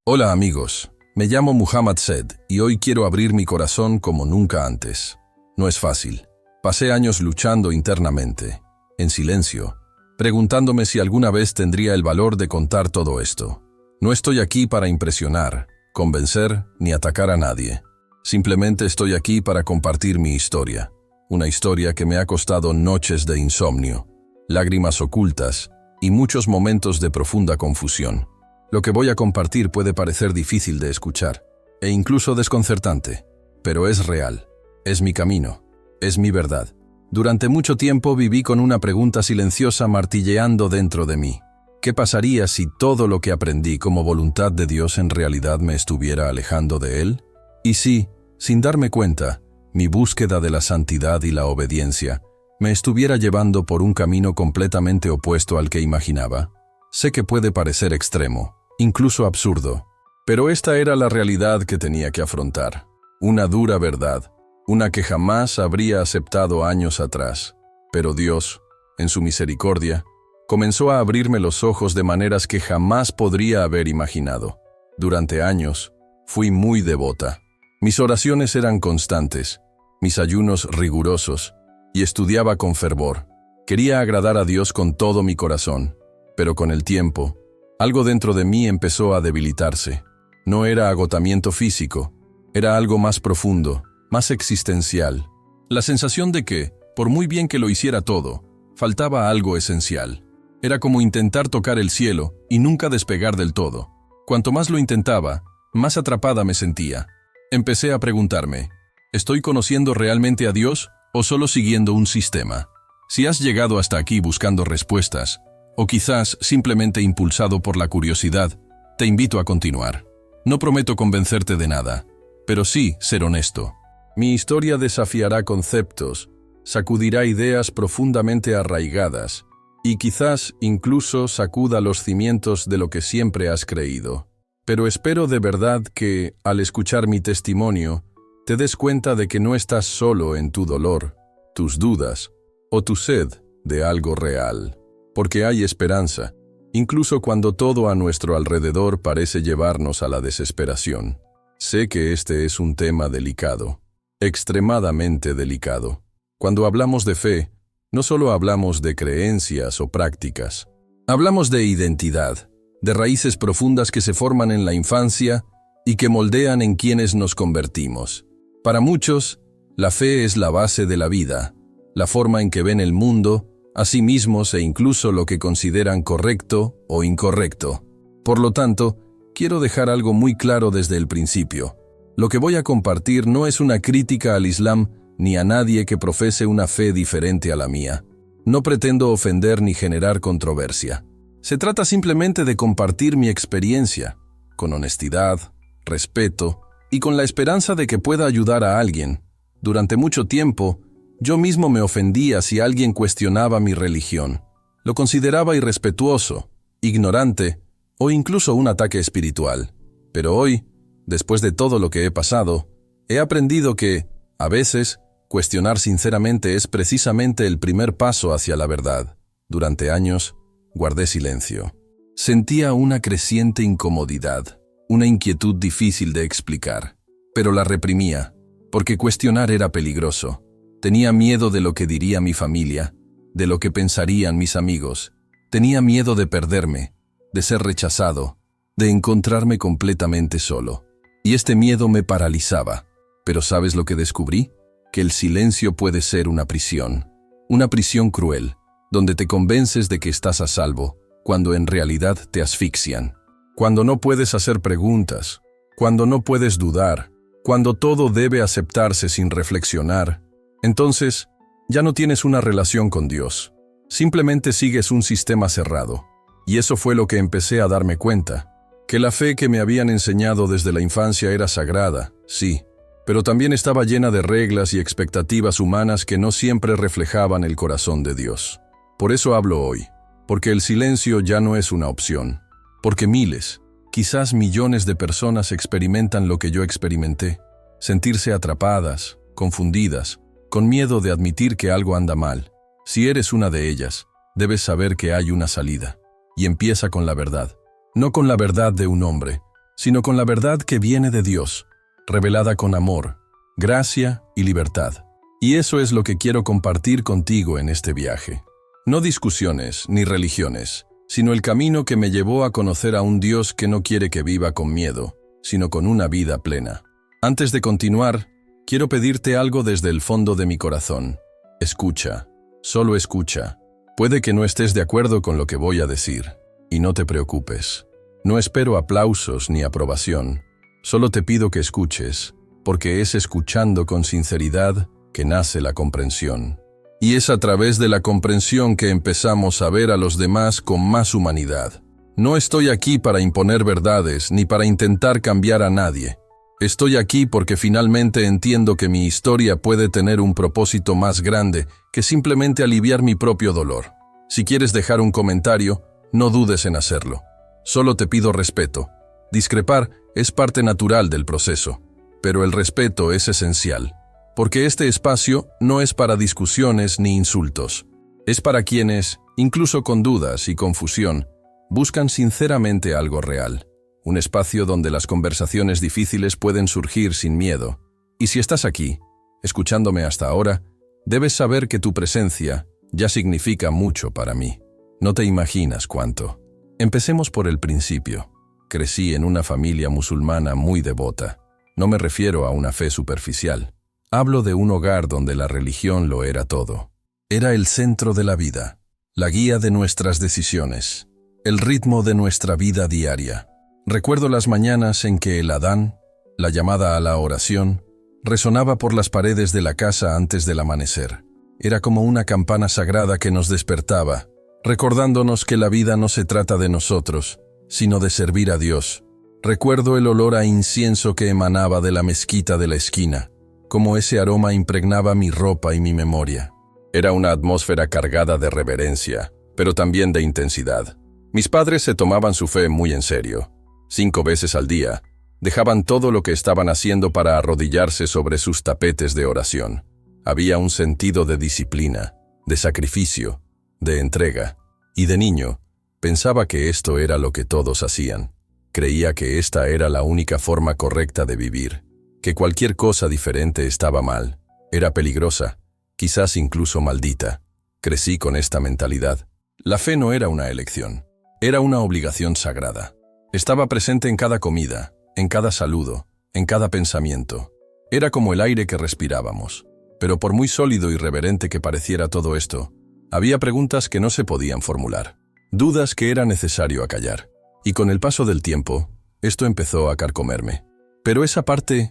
Hola amigos, me llamo Muhammad Said y hoy quiero abrir mi corazón como nunca antes. No es fácil. Pasé años luchando internamente, en silencio, preguntándome si alguna vez tendría el valor de contar todo esto. No estoy aquí para impresionar, convencer ni atacar a nadie. Simplemente estoy aquí para compartir mi historia. Una historia que me ha costado noches de insomnio, lágrimas ocultas y muchos momentos de profunda confusión. Lo que voy a compartir puede parecer difícil de escuchar, e incluso desconcertante, pero es real, es mi camino, es mi verdad. Durante mucho tiempo viví con una pregunta silenciosa martilleando dentro de mí. ¿Qué pasaría si todo lo que aprendí como voluntad de Dios en realidad me estuviera alejando de Él? Y si, sin darme cuenta, mi búsqueda de la santidad y la obediencia me estuviera llevando por un camino completamente opuesto al que imaginaba. Sé que puede parecer extremo, incluso absurdo, pero esta era la realidad que tenía que afrontar. Una dura verdad, una que jamás habría aceptado años atrás. Pero Dios, en su misericordia, comenzó a abrirme los ojos de maneras que jamás podría haber imaginado. Durante años, fui muy devota. Mis oraciones eran constantes, mis ayunos rigurosos, y estudiaba con fervor. Quería agradar a Dios con todo mi corazón, pero con el tiempo, algo dentro de mí empezó a debilitarse. No era agotamiento físico, era algo más profundo, más existencial. La sensación de que, por muy bien que lo hiciera todo, faltaba algo esencial. Era como intentar tocar el cielo y nunca despegar del todo. Cuanto más lo intentaba, más atrapada me sentía. Empecé a preguntarme, ¿estoy conociendo realmente a Dios o solo siguiendo un sistema? Si has llegado hasta aquí buscando respuestas, o quizás simplemente impulsado por la curiosidad, te invito a continuar. No prometo convencerte de nada, pero sí ser honesto. Mi historia desafiará conceptos, sacudirá ideas profundamente arraigadas, y quizás incluso sacuda los cimientos de lo que siempre has creído. Pero espero de verdad que, al escuchar mi testimonio, te des cuenta de que no estás solo en tu dolor, tus dudas o tu sed de algo real. Porque hay esperanza, incluso cuando todo a nuestro alrededor parece llevarnos a la desesperación. Sé que este es un tema delicado, extremadamente delicado. Cuando hablamos de fe, no solo hablamos de creencias o prácticas. Hablamos de identidad, de raíces profundas que se forman en la infancia y que moldean en quienes nos convertimos. Para muchos, la fe es la base de la vida, la forma en que ven el mundo, a sí mismos e incluso lo que consideran correcto o incorrecto. Por lo tanto, quiero dejar algo muy claro desde el principio. Lo que voy a compartir no es una crítica al Islam ni a nadie que profese una fe diferente a la mía. No pretendo ofender ni generar controversia. Se trata simplemente de compartir mi experiencia, con honestidad, respeto y con la esperanza de que pueda ayudar a alguien. Durante mucho tiempo, yo mismo me ofendía si alguien cuestionaba mi religión. Lo consideraba irrespetuoso, ignorante o incluso un ataque espiritual. Pero hoy, después de todo lo que he pasado, he aprendido que, a veces, cuestionar sinceramente es precisamente el primer paso hacia la verdad. Durante años, guardé silencio. Sentía una creciente incomodidad, una inquietud difícil de explicar, pero la reprimía, porque cuestionar era peligroso. Tenía miedo de lo que diría mi familia, de lo que pensarían mis amigos. Tenía miedo de perderme, de ser rechazado, de encontrarme completamente solo. Y este miedo me paralizaba. Pero ¿sabes lo que descubrí? Que el silencio puede ser una prisión cruel, donde te convences de que estás a salvo, cuando en realidad te asfixian. Cuando no puedes hacer preguntas, cuando no puedes dudar, cuando todo debe aceptarse sin reflexionar, entonces, ya no tienes una relación con Dios. Simplemente sigues un sistema cerrado. Y eso fue lo que empecé a darme cuenta. Que la fe que me habían enseñado desde la infancia era sagrada, sí, pero también estaba llena de reglas y expectativas humanas que no siempre reflejaban el corazón de Dios. Por eso hablo hoy, porque el silencio ya no es una opción. Porque miles, quizás millones de personas experimentan lo que yo experimenté. Sentirse atrapadas, confundidas, con miedo de admitir que algo anda mal. Si eres una de ellas, debes saber que hay una salida. Y empieza con la verdad. No con la verdad de un hombre, sino con la verdad que viene de Dios, revelada con amor, gracia y libertad. Y eso es lo que quiero compartir contigo en este viaje. No discusiones ni religiones, sino el camino que me llevó a conocer a un Dios que no quiere que viva con miedo, sino con una vida plena. Antes de continuar, quiero pedirte algo desde el fondo de mi corazón. Escucha, solo escucha. Puede que no estés de acuerdo con lo que voy a decir, y no te preocupes. No espero aplausos ni aprobación, solo te pido que escuches, porque es escuchando con sinceridad que nace la comprensión. Y es a través de la comprensión que empezamos a ver a los demás con más humanidad. No estoy aquí para imponer verdades ni para intentar cambiar a nadie. Estoy aquí porque finalmente entiendo que mi historia puede tener un propósito más grande que simplemente aliviar mi propio dolor. Si quieres dejar un comentario, no dudes en hacerlo. Solo te pido respeto. Discrepar es parte natural del proceso, pero el respeto es esencial. Porque este espacio no es para discusiones ni insultos. Es para quienes, incluso con dudas y confusión, buscan sinceramente algo real. Un espacio donde las conversaciones difíciles pueden surgir sin miedo. Y si estás aquí, escuchándome hasta ahora, debes saber que tu presencia ya significa mucho para mí. No te imaginas cuánto. Empecemos por el principio. Crecí en una familia musulmana muy devota. No me refiero a una fe superficial. Hablo de un hogar donde la religión lo era todo. Era el centro de la vida, la guía de nuestras decisiones, el ritmo de nuestra vida diaria. Recuerdo las mañanas en que el adán, la llamada a la oración, resonaba por las paredes de la casa antes del amanecer. Era como una campana sagrada que nos despertaba, recordándonos que la vida no se trata de nosotros, sino de servir a Dios. Recuerdo el olor a incienso que emanaba de la mezquita de la esquina, como ese aroma impregnaba mi ropa y mi memoria. Era una atmósfera cargada de reverencia, pero también de intensidad. Mis padres se tomaban su fe muy en serio. 5 veces al día, dejaban todo lo que estaban haciendo para arrodillarse sobre sus tapetes de oración. Había un sentido de disciplina, de sacrificio, de entrega. Y de niño, pensaba que esto era lo que todos hacían. Creía que esta era la única forma correcta de vivir, que cualquier cosa diferente estaba mal, era peligrosa, quizás incluso maldita. Crecí con esta mentalidad. La fe no era una elección, era una obligación sagrada. Estaba presente en cada comida, en cada saludo, en cada pensamiento. Era como el aire que respirábamos. Pero por muy sólido y reverente que pareciera todo esto, había preguntas que no se podían formular, dudas que era necesario acallar. Y con el paso del tiempo, esto empezó a carcomerme. Pero esa parte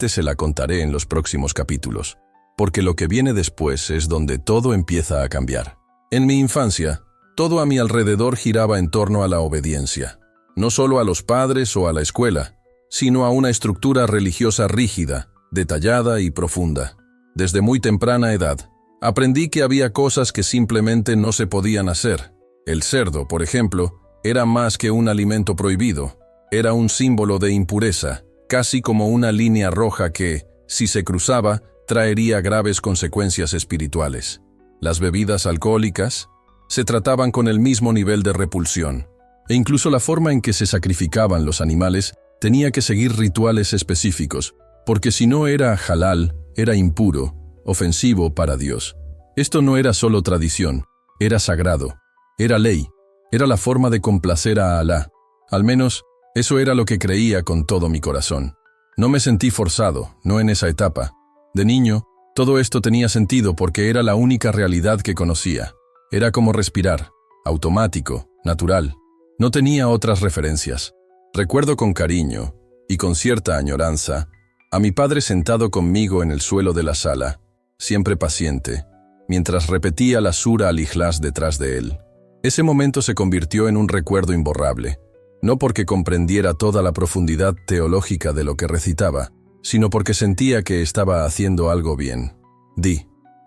se la contaré en los próximos capítulos, porque lo que viene después es donde todo empieza a cambiar. En mi infancia, todo a mi alrededor giraba en torno a la obediencia, no solo a los padres o a la escuela, sino a una estructura religiosa rígida, detallada y profunda. Desde muy temprana edad, aprendí que había cosas que simplemente no se podían hacer. El cerdo, por ejemplo, era más que un alimento prohibido, era un símbolo de impureza, casi como una línea roja que, si se cruzaba, traería graves consecuencias espirituales. Las bebidas alcohólicas se trataban con el mismo nivel de repulsión, e incluso la forma en que se sacrificaban los animales tenía que seguir rituales específicos, porque si no era halal, era impuro, ofensivo para Dios. Esto no era solo tradición, era sagrado, era ley, era la forma de complacer a Alá. Al menos, eso era lo que creía con todo mi corazón. No me sentí forzado, no en esa etapa. De niño, todo esto tenía sentido porque era la única realidad que conocía. Era como respirar, automático, natural. No tenía otras referencias. Recuerdo con cariño, y con cierta añoranza, a mi padre sentado conmigo en el suelo de la sala, siempre paciente, mientras repetía la Sura al-Ikhlas detrás de él. Ese momento se convirtió en un recuerdo imborrable, no porque comprendiera toda la profundidad teológica de lo que recitaba, sino porque sentía que estaba haciendo algo bien.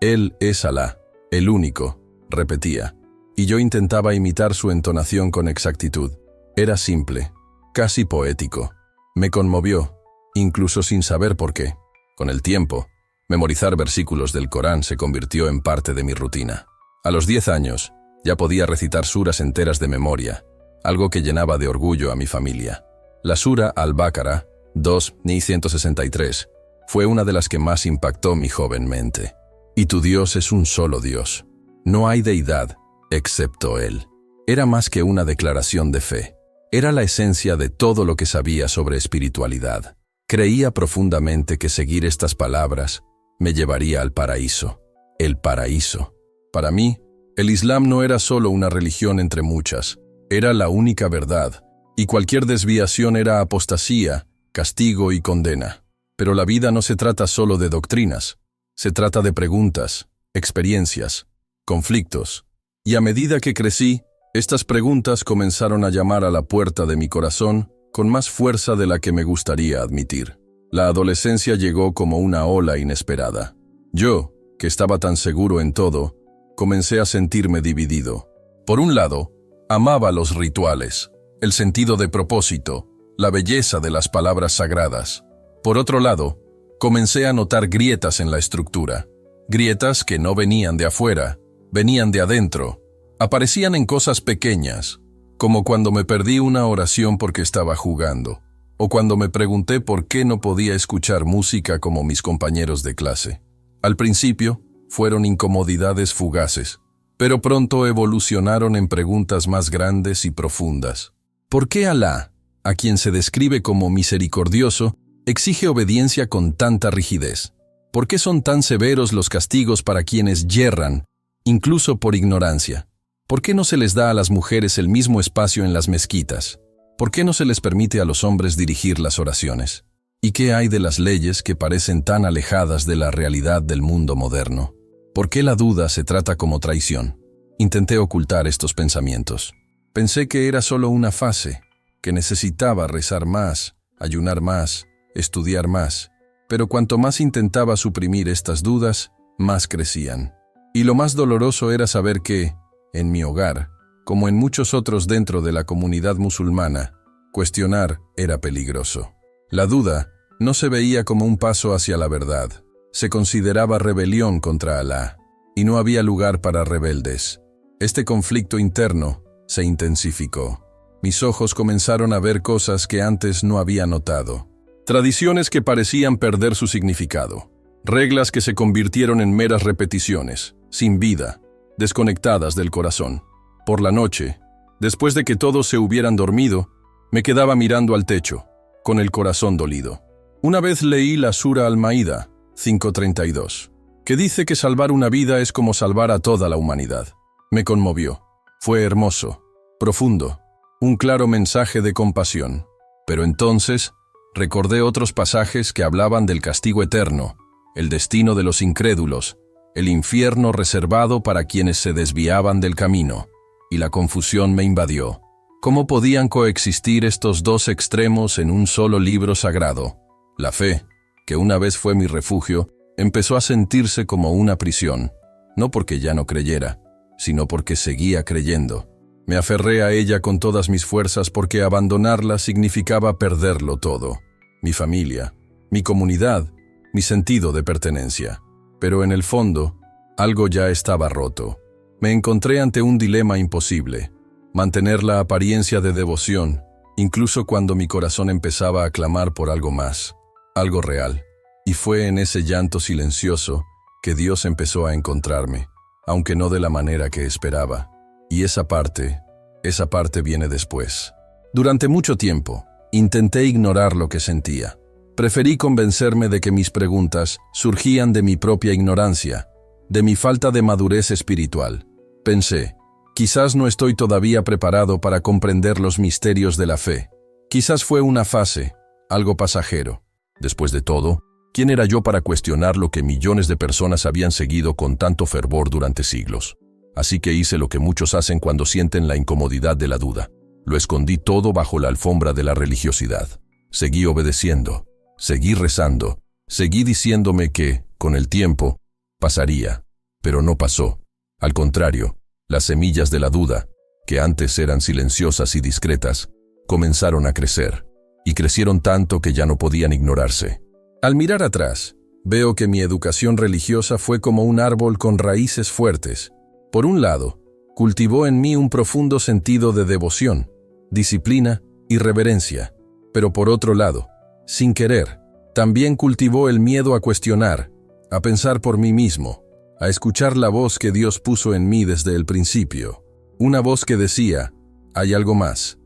Él es Alá, el único, repetía, y yo intentaba imitar su entonación con exactitud. Era simple, casi poético. Me conmovió, incluso sin saber por qué. Con el tiempo, memorizar versículos del Corán se convirtió en parte de mi rutina. A los 10 años, ya podía recitar suras enteras de memoria, algo que llenaba de orgullo a mi familia. La Sura al-Baqarah 2:163 fue una de las que más impactó mi joven mente. Y tu Dios es un solo Dios. No hay deidad excepto Él. Era más que una declaración de fe. Era la esencia de todo lo que sabía sobre espiritualidad. Creía profundamente que seguir estas palabras me llevaría al paraíso. El paraíso. Para mí, el Islam no era solo una religión entre muchas. Era la única verdad. Y cualquier desviación era apostasía, castigo y condena. Pero la vida no se trata solo de doctrinas. Se trata de preguntas, experiencias, conflictos. Y a medida que crecí, estas preguntas comenzaron a llamar a la puerta de mi corazón con más fuerza de la que me gustaría admitir. La adolescencia llegó como una ola inesperada. Yo, que estaba tan seguro en todo, comencé a sentirme dividido. Por un lado, amaba los rituales, el sentido de propósito, la belleza de las palabras sagradas. Por otro lado, comencé a notar grietas en la estructura. Grietas que no venían de afuera, venían de adentro. Aparecían en cosas pequeñas, como cuando me perdí una oración porque estaba jugando, o cuando me pregunté por qué no podía escuchar música como mis compañeros de clase. Al principio, fueron incomodidades fugaces, pero pronto evolucionaron en preguntas más grandes y profundas. ¿Por qué Alá, a quien se describe como misericordioso, exige obediencia con tanta rigidez? ¿Por qué son tan severos los castigos para quienes yerran, incluso por ignorancia? ¿Por qué no se les da a las mujeres el mismo espacio en las mezquitas? ¿Por qué no se les permite a los hombres dirigir las oraciones? ¿Y qué hay de las leyes que parecen tan alejadas de la realidad del mundo moderno? ¿Por qué la duda se trata como traición? Intenté ocultar estos pensamientos. Pensé que era solo una fase, que necesitaba rezar más, ayunar más, estudiar más. Pero cuanto más intentaba suprimir estas dudas, más crecían. Y lo más doloroso era saber que, en mi hogar, como en muchos otros dentro de la comunidad musulmana, cuestionar era peligroso. La duda no se veía como un paso hacia la verdad. Se consideraba rebelión contra Alá, y no había lugar para rebeldes. Este conflicto interno se intensificó. Mis ojos comenzaron a ver cosas que antes no había notado. Tradiciones que parecían perder su significado. Reglas que se convirtieron en meras repeticiones, sin vida, desconectadas del corazón. Por la noche, después de que todos se hubieran dormido, me quedaba mirando al techo, con el corazón dolido. Una vez leí la Sura al-Maida 5:32, que dice que salvar una vida es como salvar a toda la humanidad. Me conmovió. Fue hermoso, profundo, un claro mensaje de compasión. Pero entonces, recordé otros pasajes que hablaban del castigo eterno, el destino de los incrédulos, el infierno reservado para quienes se desviaban del camino, y la confusión me invadió. ¿Cómo podían coexistir estos dos extremos en un solo libro sagrado? La fe, que una vez fue mi refugio, empezó a sentirse como una prisión, no porque ya no creyera, sino porque seguía creyendo. Me aferré a ella con todas mis fuerzas porque abandonarla significaba perderlo todo. Mi familia, mi comunidad, mi sentido de pertenencia. Pero en el fondo, algo ya estaba roto. Me encontré ante un dilema imposible: mantener la apariencia de devoción, incluso cuando mi corazón empezaba a clamar por algo más, algo real. Y fue en ese llanto silencioso que Dios empezó a encontrarme, aunque no de la manera que esperaba. Y esa parte viene después. Durante mucho tiempo, intenté ignorar lo que sentía. Preferí convencerme de que mis preguntas surgían de mi propia ignorancia, de mi falta de madurez espiritual. Pensé, quizás no estoy todavía preparado para comprender los misterios de la fe. Quizás fue una fase, algo pasajero. Después de todo, ¿quién era yo para cuestionar lo que millones de personas habían seguido con tanto fervor durante siglos? Así que hice lo que muchos hacen cuando sienten la incomodidad de la duda. Lo escondí todo bajo la alfombra de la religiosidad. Seguí obedeciendo, seguí rezando, seguí diciéndome que, con el tiempo, pasaría. Pero no pasó. Al contrario, las semillas de la duda, que antes eran silenciosas y discretas, comenzaron a crecer. Y crecieron tanto que ya no podían ignorarse. Al mirar atrás, veo que mi educación religiosa fue como un árbol con raíces fuertes. Por un lado, cultivó en mí un profundo sentido de devoción, disciplina y reverencia. Pero por otro lado, sin querer, también cultivó el miedo a cuestionar, a pensar por mí mismo, a escuchar la voz que Dios puso en mí desde el principio. Una voz que decía, hay algo más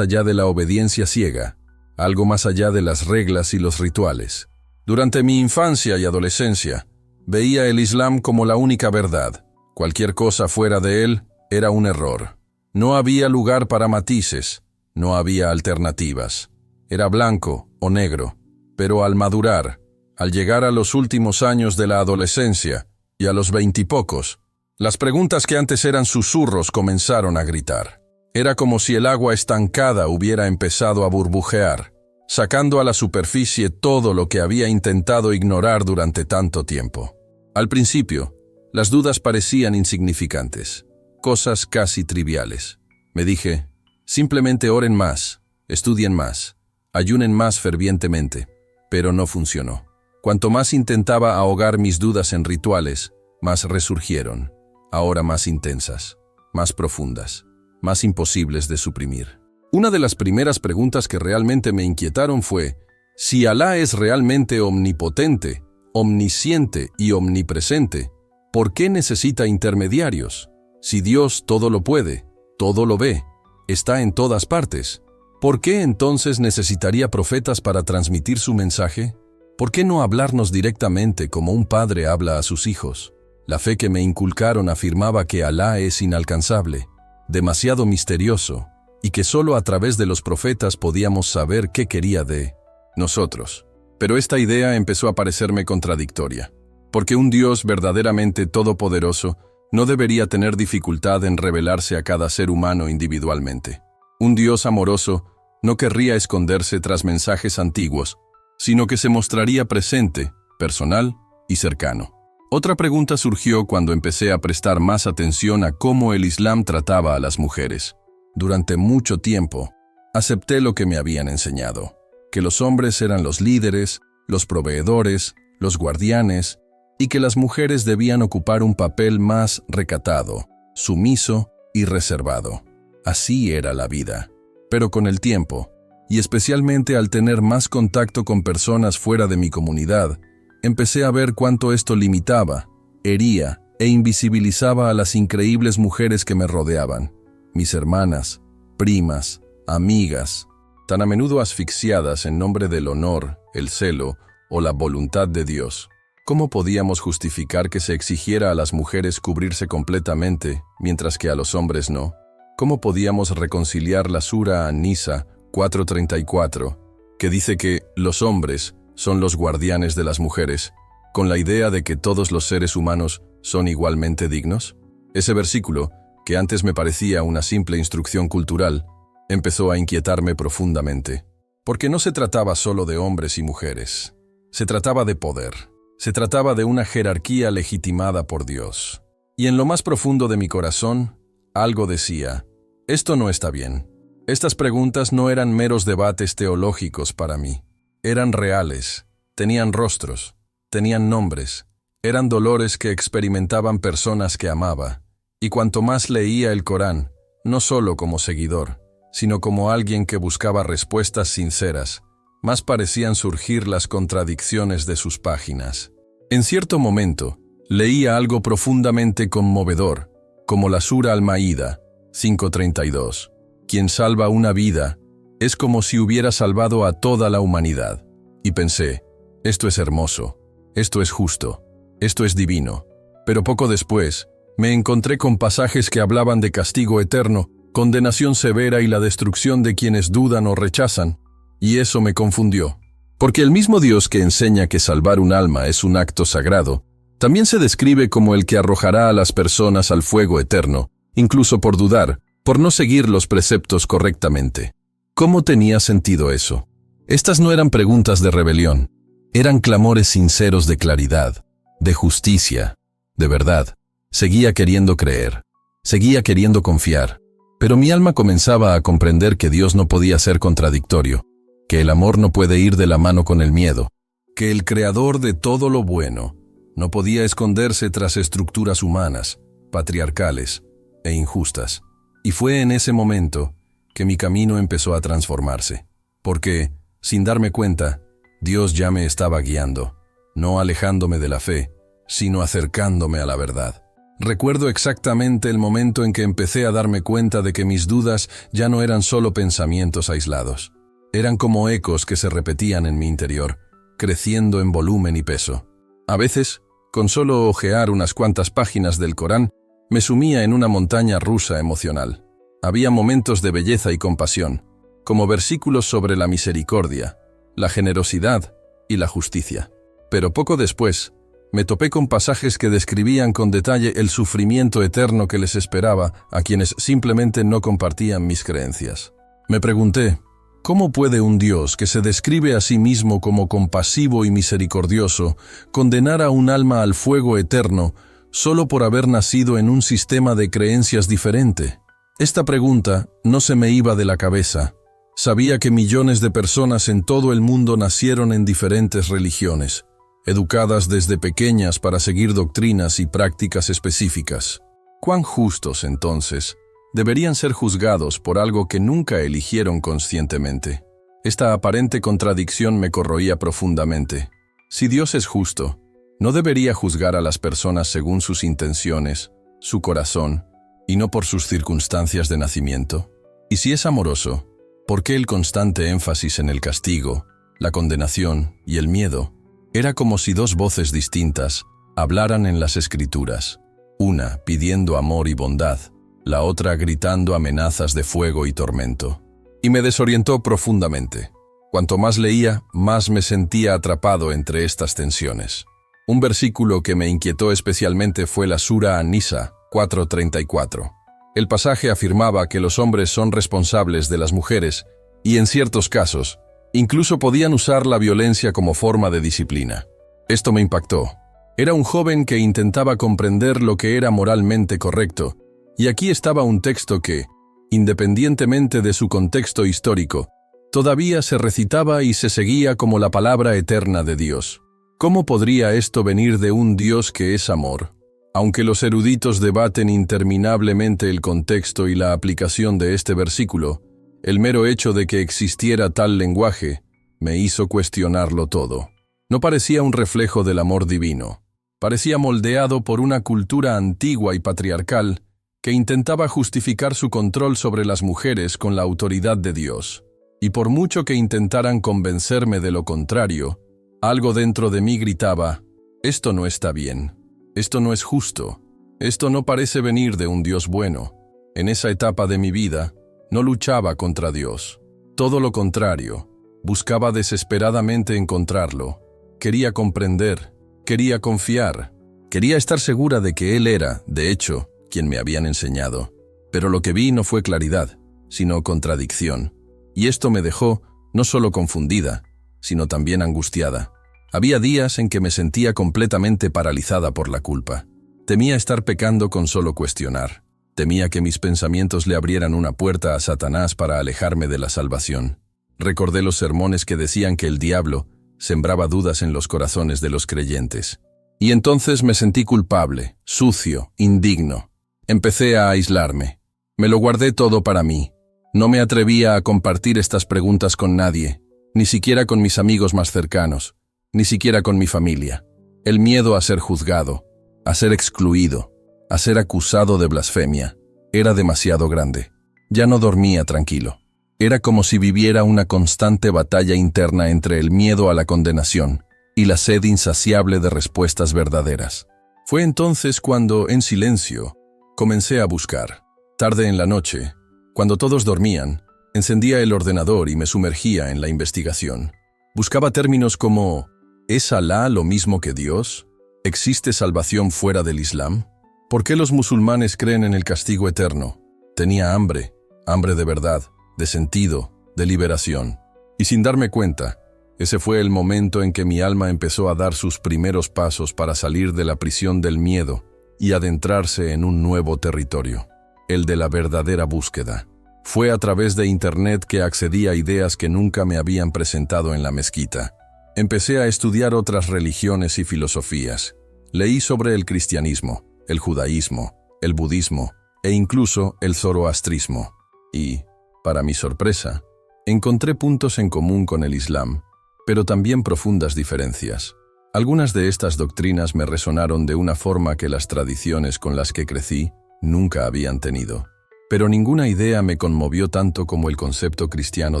allá de la obediencia ciega, algo más allá de las reglas y los rituales. Durante mi infancia y adolescencia, veía el Islam como la única verdad. Cualquier cosa fuera de él era un error. No había lugar para matices, no había alternativas. Era blanco o negro. Pero al madurar, al llegar a los últimos años de la adolescencia y a los 20 y pocos, las preguntas que antes eran susurros comenzaron a gritar. Era como si el agua estancada hubiera empezado a burbujear, sacando a la superficie todo lo que había intentado ignorar durante tanto tiempo. Al principio, las dudas parecían insignificantes, cosas casi triviales. Me dije, simplemente oren más, estudien más, ayunen más fervientemente, pero no funcionó. Cuanto más intentaba ahogar mis dudas en rituales, más resurgieron, ahora más intensas, más profundas, más imposibles de suprimir. Una de las primeras preguntas que realmente me inquietaron fue, si Alá es realmente omnipotente, omnisciente y omnipresente, ¿por qué necesita intermediarios? Si Dios todo lo puede, todo lo ve, está en todas partes, ¿por qué entonces necesitaría profetas para transmitir su mensaje? ¿Por qué no hablarnos directamente como un padre habla a sus hijos? La fe que me inculcaron afirmaba que Alá es inalcanzable, demasiado misterioso, y que solo a través de los profetas podíamos saber qué quería de nosotros. Pero esta idea empezó a parecerme contradictoria, porque un Dios verdaderamente todopoderoso no debería tener dificultad en revelarse a cada ser humano individualmente. Un Dios amoroso no querría esconderse tras mensajes antiguos, sino que se mostraría presente, personal y cercano. Otra pregunta surgió cuando empecé a prestar más atención a cómo el Islam trataba a las mujeres. Durante mucho tiempo, acepté lo que me habían enseñado, que los hombres eran los líderes, los proveedores, los guardianes, y que las mujeres debían ocupar un papel más recatado, sumiso y reservado. Así era la vida. Pero con el tiempo, y especialmente al tener más contacto con personas fuera de mi comunidad, empecé a ver cuánto esto limitaba, hería e invisibilizaba a las increíbles mujeres que me rodeaban, mis hermanas, primas, amigas, tan a menudo asfixiadas en nombre del honor, el celo o la voluntad de Dios. ¿Cómo podíamos justificar que se exigiera a las mujeres cubrirse completamente, mientras que a los hombres no? ¿Cómo podíamos reconciliar la Sura An-Nisa 4:34, que dice que los hombres son los guardianes de las mujeres, con la idea de que todos los seres humanos son igualmente dignos? Ese versículo, que antes me parecía una simple instrucción cultural, empezó a inquietarme profundamente, porque no se trataba solo de hombres y mujeres. Se trataba de poder. Se trataba de una jerarquía legitimada por Dios. Y en lo más profundo de mi corazón, algo decía, esto no está bien. Estas preguntas no eran meros debates teológicos para mí. Eran reales, tenían rostros, tenían nombres, eran dolores que experimentaban personas que amaba. Y cuanto más leía el Corán, no solo como seguidor, sino como alguien que buscaba respuestas sinceras, más parecían surgir las contradicciones de sus páginas. En cierto momento, leía algo profundamente conmovedor, como la Sura Al-Maída 5:32. Quien salva una vida es como si hubiera salvado a toda la humanidad. Y pensé, esto es hermoso, esto es justo, esto es divino. Pero poco después, me encontré con pasajes que hablaban de castigo eterno, condenación severa y la destrucción de quienes dudan o rechazan. Y eso me confundió, porque el mismo Dios que enseña que salvar un alma es un acto sagrado, también se describe como el que arrojará a las personas al fuego eterno, incluso por dudar, por no seguir los preceptos correctamente. ¿Cómo tenía sentido eso? Estas no eran preguntas de rebelión, eran clamores sinceros de claridad, de justicia, de verdad. Seguía queriendo creer, seguía queriendo confiar, pero mi alma comenzaba a comprender que Dios no podía ser contradictorio, que el amor no puede ir de la mano con el miedo, que el creador de todo lo bueno no podía esconderse tras estructuras humanas, patriarcales e injustas. Y fue en ese momento que mi camino empezó a transformarse. porque, sin darme cuenta, Dios ya me estaba guiando, no alejándome de la fe, sino acercándome a la verdad. Recuerdo exactamente el momento en que empecé a darme cuenta de que mis dudas ya no eran solo pensamientos aislados. Eran como ecos que se repetían en mi interior, creciendo en volumen y peso. A veces, con solo hojear unas cuantas páginas del Corán, me sumía en una montaña rusa emocional. Había momentos de belleza y compasión, como versículos sobre la misericordia, la generosidad y la justicia. Pero poco después, me topé con pasajes que describían con detalle el sufrimiento eterno que les esperaba a quienes simplemente no compartían mis creencias. Me pregunté, ¿cómo puede un Dios que se describe a sí mismo como compasivo y misericordioso condenar a un alma al fuego eterno solo por haber nacido en un sistema de creencias diferente? Esta pregunta no se me iba de la cabeza. Sabía que millones de personas en todo el mundo nacieron en diferentes religiones, educadas desde pequeñas para seguir doctrinas y prácticas específicas. ¿Cuán justos, entonces, deberían ser juzgados por algo que nunca eligieron conscientemente? Esta aparente contradicción me corroía profundamente. Si Dios es justo, ¿no debería juzgar a las personas según sus intenciones, su corazón, y no por sus circunstancias de nacimiento? Y si es amoroso, ¿por qué el constante énfasis en el castigo, la condenación y el miedo? Era como si dos voces distintas hablaran en las Escrituras, una pidiendo amor y bondad, la otra gritando amenazas de fuego y tormento. Y me desorientó profundamente. Cuanto más leía, más me sentía atrapado entre estas tensiones. Un versículo que me inquietó especialmente fue la Sura An-Nisa 4:34. El pasaje afirmaba que los hombres son responsables de las mujeres y, en ciertos casos, incluso podían usar la violencia como forma de disciplina. Esto me impactó. Era un joven que intentaba comprender lo que era moralmente correcto, y aquí estaba un texto que, independientemente de su contexto histórico, todavía se recitaba y se seguía como la palabra eterna de Dios. ¿Cómo podría esto venir de un Dios que es amor? Aunque los eruditos debaten interminablemente el contexto y la aplicación de este versículo, el mero hecho de que existiera tal lenguaje me hizo cuestionarlo todo. No parecía un reflejo del amor divino. Parecía moldeado por una cultura antigua y patriarcal que intentaba justificar su control sobre las mujeres con la autoridad de Dios. Y por mucho que intentaran convencerme de lo contrario, algo dentro de mí gritaba, esto no está bien, esto no es justo, esto no parece venir de un Dios bueno. En esa etapa de mi vida, no luchaba contra Dios. Todo lo contrario, buscaba desesperadamente encontrarlo. Quería comprender, quería confiar, quería estar segura de que Él era, de hecho, quien me habían enseñado. Pero lo que vi no fue claridad, sino contradicción. Y esto me dejó no solo confundida, sino también angustiada. Había días en que me sentía completamente paralizada por la culpa. Temía estar pecando con solo cuestionar. Temía que mis pensamientos le abrieran una puerta a Satanás para alejarme de la salvación. Recordé los sermones que decían que el diablo sembraba dudas en los corazones de los creyentes. Y entonces me sentí culpable, sucio, indigno. Empecé a aislarme. Me lo guardé todo para mí. No me atrevía a compartir estas preguntas con nadie, ni siquiera con mis amigos más cercanos, ni siquiera con mi familia. El miedo a ser juzgado, a ser excluido, a ser acusado de blasfemia, era demasiado grande. Ya no dormía tranquilo. Era como si viviera una constante batalla interna entre el miedo a la condenación y la sed insaciable de respuestas verdaderas. Fue entonces cuando, en silencio, comencé a buscar. Tarde en la noche, cuando todos dormían, encendía el ordenador y me sumergía en la investigación. Buscaba términos como, ¿es Alá lo mismo que Dios? ¿Existe salvación fuera del Islam? ¿Por qué los musulmanes creen en el castigo eterno? Tenía hambre de verdad, de sentido, de liberación. Y sin darme cuenta, ese fue el momento en que mi alma empezó a dar sus primeros pasos para salir de la prisión del miedo y adentrarse en un nuevo territorio, el de la verdadera búsqueda. Fue a través de Internet que accedí a ideas que nunca me habían presentado en la mezquita. Empecé a estudiar otras religiones y filosofías. Leí sobre el cristianismo, el judaísmo, el budismo e incluso el zoroastrismo. Y, para mi sorpresa, Encontré puntos en común con el Islam, pero también profundas diferencias. Algunas de estas doctrinas me resonaron de una forma que las tradiciones con las que crecí nunca habían tenido. Pero ninguna idea me conmovió tanto como el concepto cristiano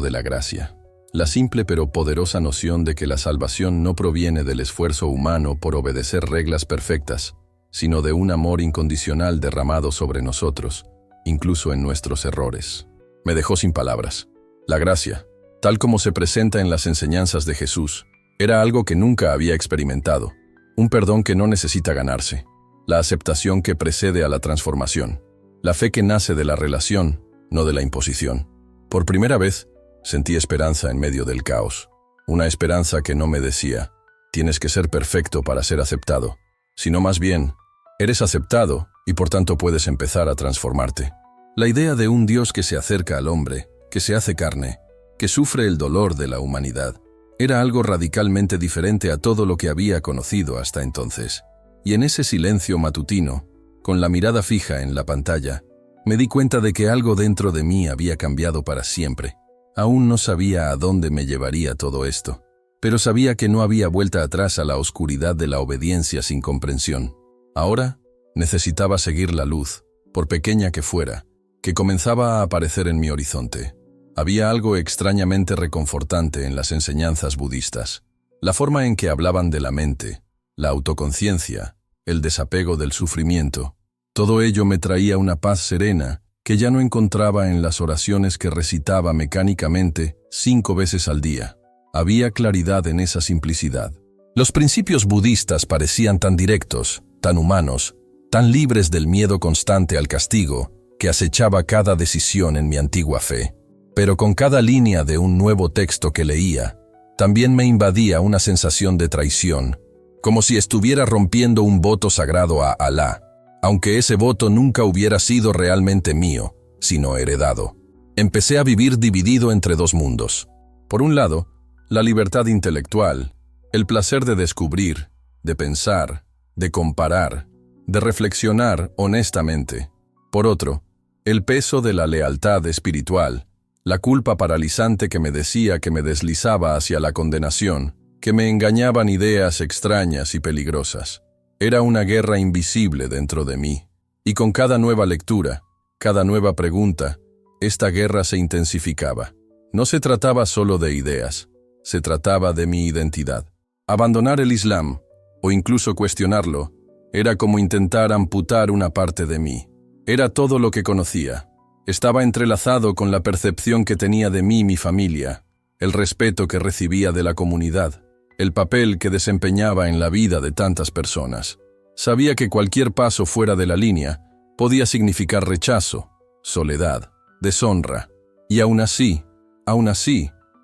de la gracia. La simple pero poderosa noción de que la salvación no proviene del esfuerzo humano por obedecer reglas perfectas, sino de un amor incondicional derramado sobre nosotros, incluso en nuestros errores. Me dejó sin palabras. La gracia, tal como se presenta en las enseñanzas de Jesús, era algo que nunca había experimentado, un perdón que no necesita ganarse, la aceptación que precede a la transformación, la fe que nace de la relación, no de la imposición. Por primera vez, sentí esperanza en medio del caos, una esperanza que no me decía, tienes que ser perfecto para ser aceptado, sino más bien, eres aceptado y por tanto puedes empezar a transformarte. La idea de un Dios que se acerca al hombre, que se hace carne, que sufre el dolor de la humanidad, era algo radicalmente diferente a todo lo que había conocido hasta entonces. Y en ese silencio matutino, con la mirada fija en la pantalla, me di cuenta de que algo dentro de mí había cambiado para siempre. Aún no sabía a dónde me llevaría todo esto, pero sabía que no había vuelta atrás a la oscuridad de la obediencia sin comprensión. Ahora necesitaba seguir la luz, por pequeña que fuera, que comenzaba a aparecer en mi horizonte. Había algo extrañamente reconfortante en las enseñanzas budistas. La forma en que hablaban de la mente, la autoconciencia, el desapego del sufrimiento. Todo ello me traía una paz serena que ya no encontraba en las oraciones que recitaba mecánicamente 5 veces al día. Había claridad en esa simplicidad. Los principios budistas parecían tan directos, tan humanos, tan libres del miedo constante al castigo que acechaba cada decisión en mi antigua fe. Pero con cada línea de un nuevo texto que leía, también me invadía una sensación de traición, como si estuviera rompiendo un voto sagrado a Alá, aunque ese voto nunca hubiera sido realmente mío, sino heredado. Empecé a vivir dividido entre 2 mundos. Por un lado, la libertad intelectual, el placer de descubrir, de pensar, de comparar, de reflexionar honestamente. Por otro, el peso de la lealtad espiritual, la culpa paralizante que me decía que me deslizaba hacia la condenación, que me engañaban ideas extrañas y peligrosas. Era una guerra invisible dentro de mí, y con cada nueva lectura, cada nueva pregunta, esta guerra se intensificaba. No se trataba solo de ideas, se trataba de mi identidad. Abandonar el Islam, o incluso cuestionarlo, era como intentar amputar una parte de mí. Era todo lo que conocía. Estaba entrelazado con la percepción que tenía de mí mi familia, el respeto que recibía de la comunidad, el papel que desempeñaba en la vida de tantas personas. Sabía que cualquier paso fuera de la línea podía significar rechazo, soledad, deshonra. Y aún así,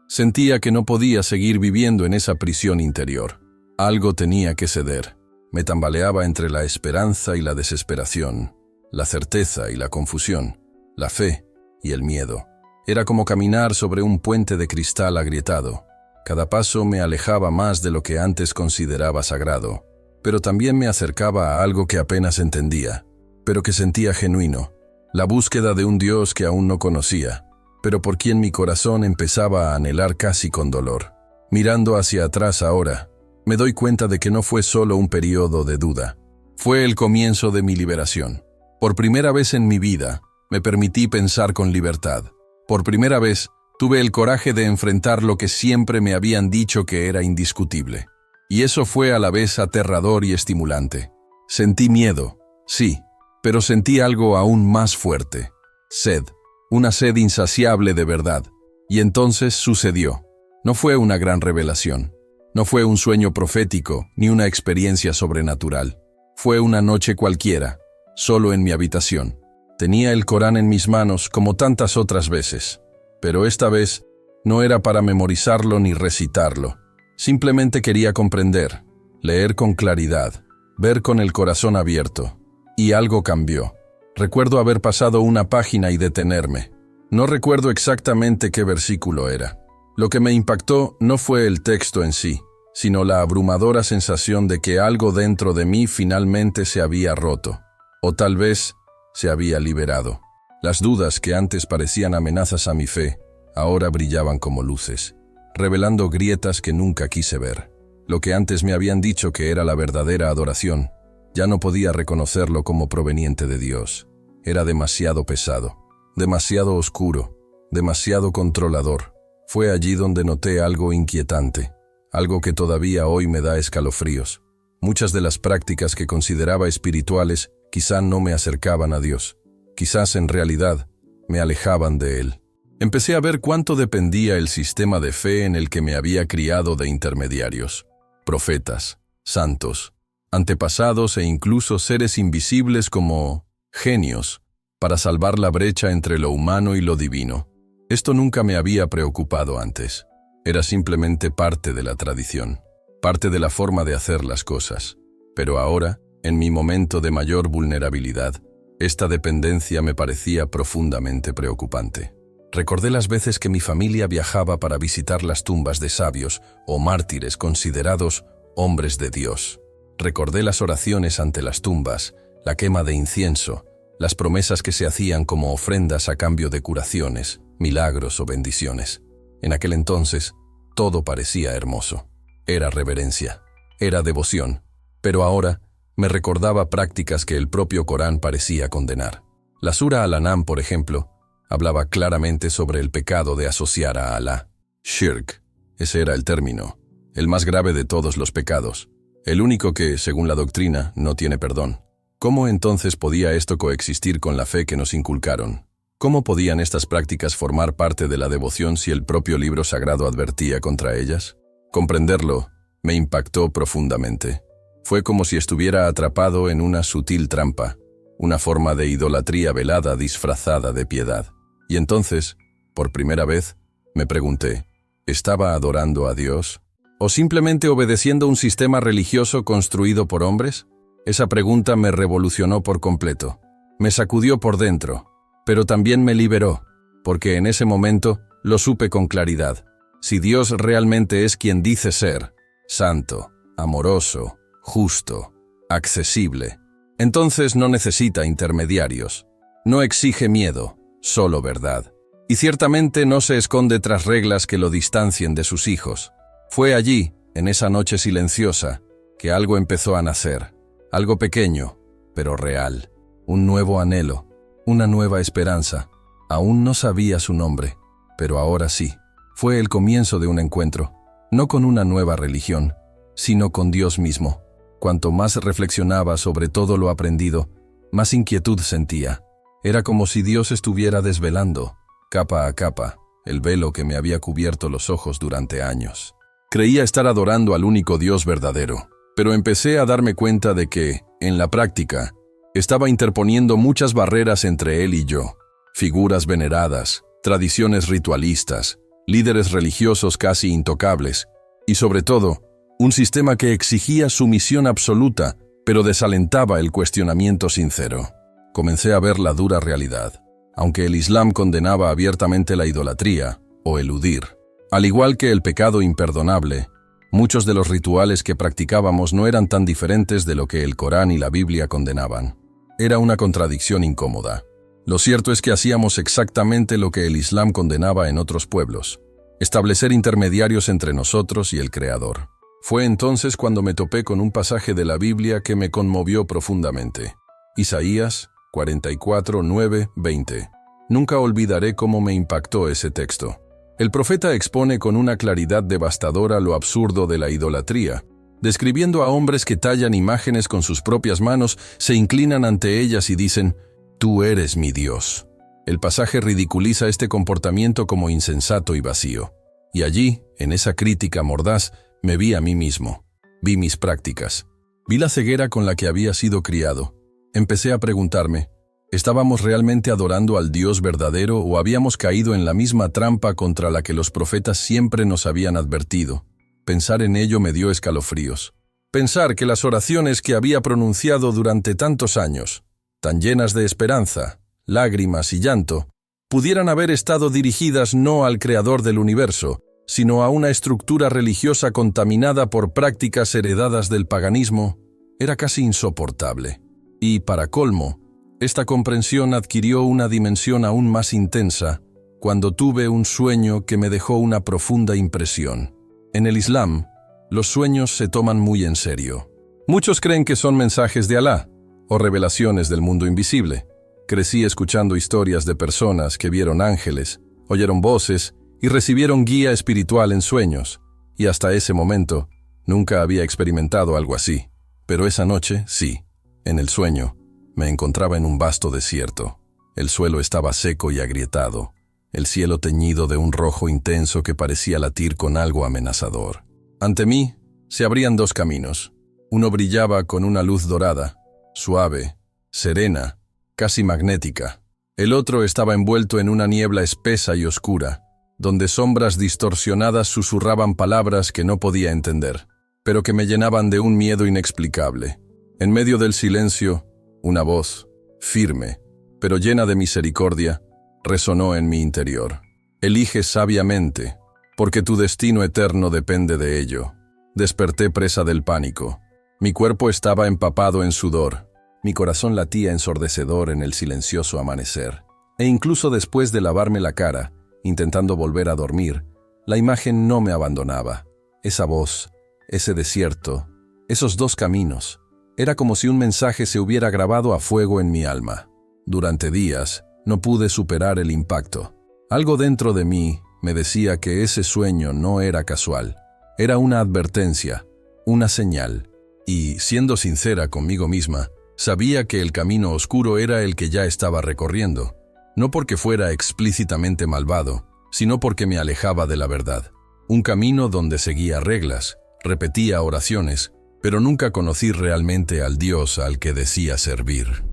sentía que no podía seguir viviendo en esa prisión interior. Algo tenía que ceder. Me tambaleaba entre la esperanza y la desesperación, la certeza y la confusión, la fe y el miedo. Era como caminar sobre un puente de cristal agrietado. Cada paso me alejaba más de lo que antes consideraba sagrado, pero también me acercaba a algo que apenas entendía, pero que sentía genuino, la búsqueda de un Dios que aún no conocía, pero por quien mi corazón empezaba a anhelar casi con dolor. Mirando hacia atrás ahora, me doy cuenta de que no fue solo un periodo de duda, fue el comienzo de mi liberación. Por primera vez en mi vida, me permití pensar con libertad. Por primera vez, tuve el coraje de enfrentar lo que siempre me habían dicho que era indiscutible. Y eso fue a la vez aterrador y estimulante. Sentí miedo, sí, pero sentí algo aún más fuerte. Sed, una sed insaciable de verdad. Y entonces sucedió. No fue una gran revelación. No fue un sueño profético, ni una experiencia sobrenatural. Fue una noche cualquiera, solo en mi habitación. Tenía el Corán en mis manos como tantas otras veces, pero esta vez no era para memorizarlo ni recitarlo. Simplemente quería comprender, leer con claridad, ver con el corazón abierto. Y algo cambió. Recuerdo haber pasado una página y detenerme. No recuerdo exactamente qué versículo era. Lo que me impactó no fue el texto en sí, sino la abrumadora sensación de que algo dentro de mí finalmente se había roto. O tal vez se había liberado. Las dudas que antes parecían amenazas a mi fe, ahora brillaban como luces, revelando grietas que nunca quise ver. Lo que antes me habían dicho que era la verdadera adoración, ya no podía reconocerlo como proveniente de Dios. Era demasiado pesado, demasiado oscuro, demasiado controlador. Fue allí donde noté algo inquietante, algo que todavía hoy me da escalofríos. Muchas de las prácticas que consideraba espirituales quizá no me acercaban a Dios. Quizás en realidad me alejaban de Él. Empecé a ver cuánto dependía el sistema de fe en el que me había criado de intermediarios, profetas, santos, antepasados e incluso seres invisibles como genios, para salvar la brecha entre lo humano y lo divino. Esto nunca me había preocupado antes. Era simplemente parte de la tradición, parte de la forma de hacer las cosas. Pero ahora, en mi momento de mayor vulnerabilidad, esta dependencia me parecía profundamente preocupante. Recordé las veces que mi familia viajaba para visitar las tumbas de sabios o mártires considerados hombres de Dios. Recordé las oraciones ante las tumbas, la quema de incienso, las promesas que se hacían como ofrendas a cambio de curaciones, milagros o bendiciones. En aquel entonces, todo parecía hermoso. Era reverencia, era devoción, pero ahora me recordaba prácticas que el propio Corán parecía condenar. La Sura Al-An'am, por ejemplo, hablaba claramente sobre el pecado de asociar a Alá. Shirk, ese era el término, el más grave de todos los pecados, el único que, según la doctrina, no tiene perdón. ¿Cómo entonces podía esto coexistir con la fe que nos inculcaron? ¿Cómo podían estas prácticas formar parte de la devoción si el propio libro sagrado advertía contra ellas? Comprenderlo me impactó profundamente. Fue como si estuviera atrapado en una sutil trampa, una forma de idolatría velada disfrazada de piedad. Y entonces, por primera vez, me pregunté, ¿estaba adorando a Dios? ¿O simplemente obedeciendo un sistema religioso construido por hombres? Esa pregunta me revolucionó por completo. Me sacudió por dentro, pero también me liberó, porque en ese momento lo supe con claridad. Si Dios realmente es quien dice ser, santo, amoroso, justo, accesible, entonces no necesita intermediarios. No exige miedo, solo verdad. Y ciertamente no se esconde tras reglas que lo distancien de sus hijos. Fue allí, en esa noche silenciosa, que algo empezó a nacer. Algo pequeño, pero real. Un nuevo anhelo, una nueva esperanza. Aún no sabía su nombre, pero ahora sí. Fue el comienzo de un encuentro, no con una nueva religión, sino con Dios mismo. Cuanto más reflexionaba sobre todo lo aprendido, más inquietud sentía. Era como si Dios estuviera desvelando, capa a capa, el velo que me había cubierto los ojos durante años. Creía estar adorando al único Dios verdadero, pero empecé a darme cuenta de que, en la práctica, estaba interponiendo muchas barreras entre Él y yo. Figuras veneradas, tradiciones ritualistas, líderes religiosos casi intocables, y sobre todo, un sistema que exigía sumisión absoluta, pero desalentaba el cuestionamiento sincero. Comencé a ver la dura realidad. Aunque el Islam condenaba abiertamente la idolatría, o eludir, al igual que el pecado imperdonable, muchos de los rituales que practicábamos no eran tan diferentes de lo que el Corán y la Biblia condenaban. Era una contradicción incómoda. Lo cierto es que hacíamos exactamente lo que el Islam condenaba en otros pueblos: establecer intermediarios entre nosotros y el Creador. Fue entonces cuando me topé con un pasaje de la Biblia que me conmovió profundamente. Isaías 44, 9, 20. Nunca olvidaré cómo me impactó ese texto. El profeta expone con una claridad devastadora lo absurdo de la idolatría, describiendo a hombres que tallan imágenes con sus propias manos, se inclinan ante ellas y dicen: «Tú eres mi Dios». El pasaje ridiculiza este comportamiento como insensato y vacío. Y allí, en esa crítica mordaz, me vi a mí mismo. Vi mis prácticas. Vi la ceguera con la que había sido criado. Empecé a preguntarme, ¿estábamos realmente adorando al Dios verdadero o habíamos caído en la misma trampa contra la que los profetas siempre nos habían advertido? Pensar en ello me dio escalofríos. Pensar que las oraciones que había pronunciado durante tantos años, tan llenas de esperanza, lágrimas y llanto, pudieran haber estado dirigidas no al Creador del universo, sino a una estructura religiosa contaminada por prácticas heredadas del paganismo, era casi insoportable. Y, para colmo, esta comprensión adquirió una dimensión aún más intensa cuando tuve un sueño que me dejó una profunda impresión. En el Islam, los sueños se toman muy en serio. Muchos creen que son mensajes de Alá o revelaciones del mundo invisible. Crecí escuchando historias de personas que vieron ángeles, oyeron voces y recibieron guía espiritual en sueños, y hasta ese momento nunca había experimentado algo así. Pero esa noche, sí, en el sueño, me encontraba en un vasto desierto. El suelo estaba seco y agrietado, el cielo teñido de un rojo intenso que parecía latir con algo amenazador. Ante mí se abrían dos caminos. Uno brillaba con una luz dorada, suave, serena, casi magnética. El otro estaba envuelto en una niebla espesa y oscura, donde sombras distorsionadas susurraban palabras que no podía entender, pero que me llenaban de un miedo inexplicable. En medio del silencio, una voz, firme, pero llena de misericordia, resonó en mi interior. Elige sabiamente, porque tu destino eterno depende de ello. Desperté presa del pánico. Mi cuerpo estaba empapado en sudor. Mi corazón latía ensordecedor en el silencioso amanecer. E incluso después de lavarme la cara, intentando volver a dormir, la imagen no me abandonaba. Esa voz, ese desierto, esos dos caminos, era como si un mensaje se hubiera grabado a fuego en mi alma. Durante días, no pude superar el impacto. Algo dentro de mí me decía que ese sueño no era casual. Era una advertencia, una señal. Y, siendo sincera conmigo misma, sabía que el camino oscuro era el que ya estaba recorriendo. No porque fuera explícitamente malvado, sino porque me alejaba de la verdad. Un camino donde seguía reglas, repetía oraciones, pero nunca conocí realmente al Dios al que decía servir.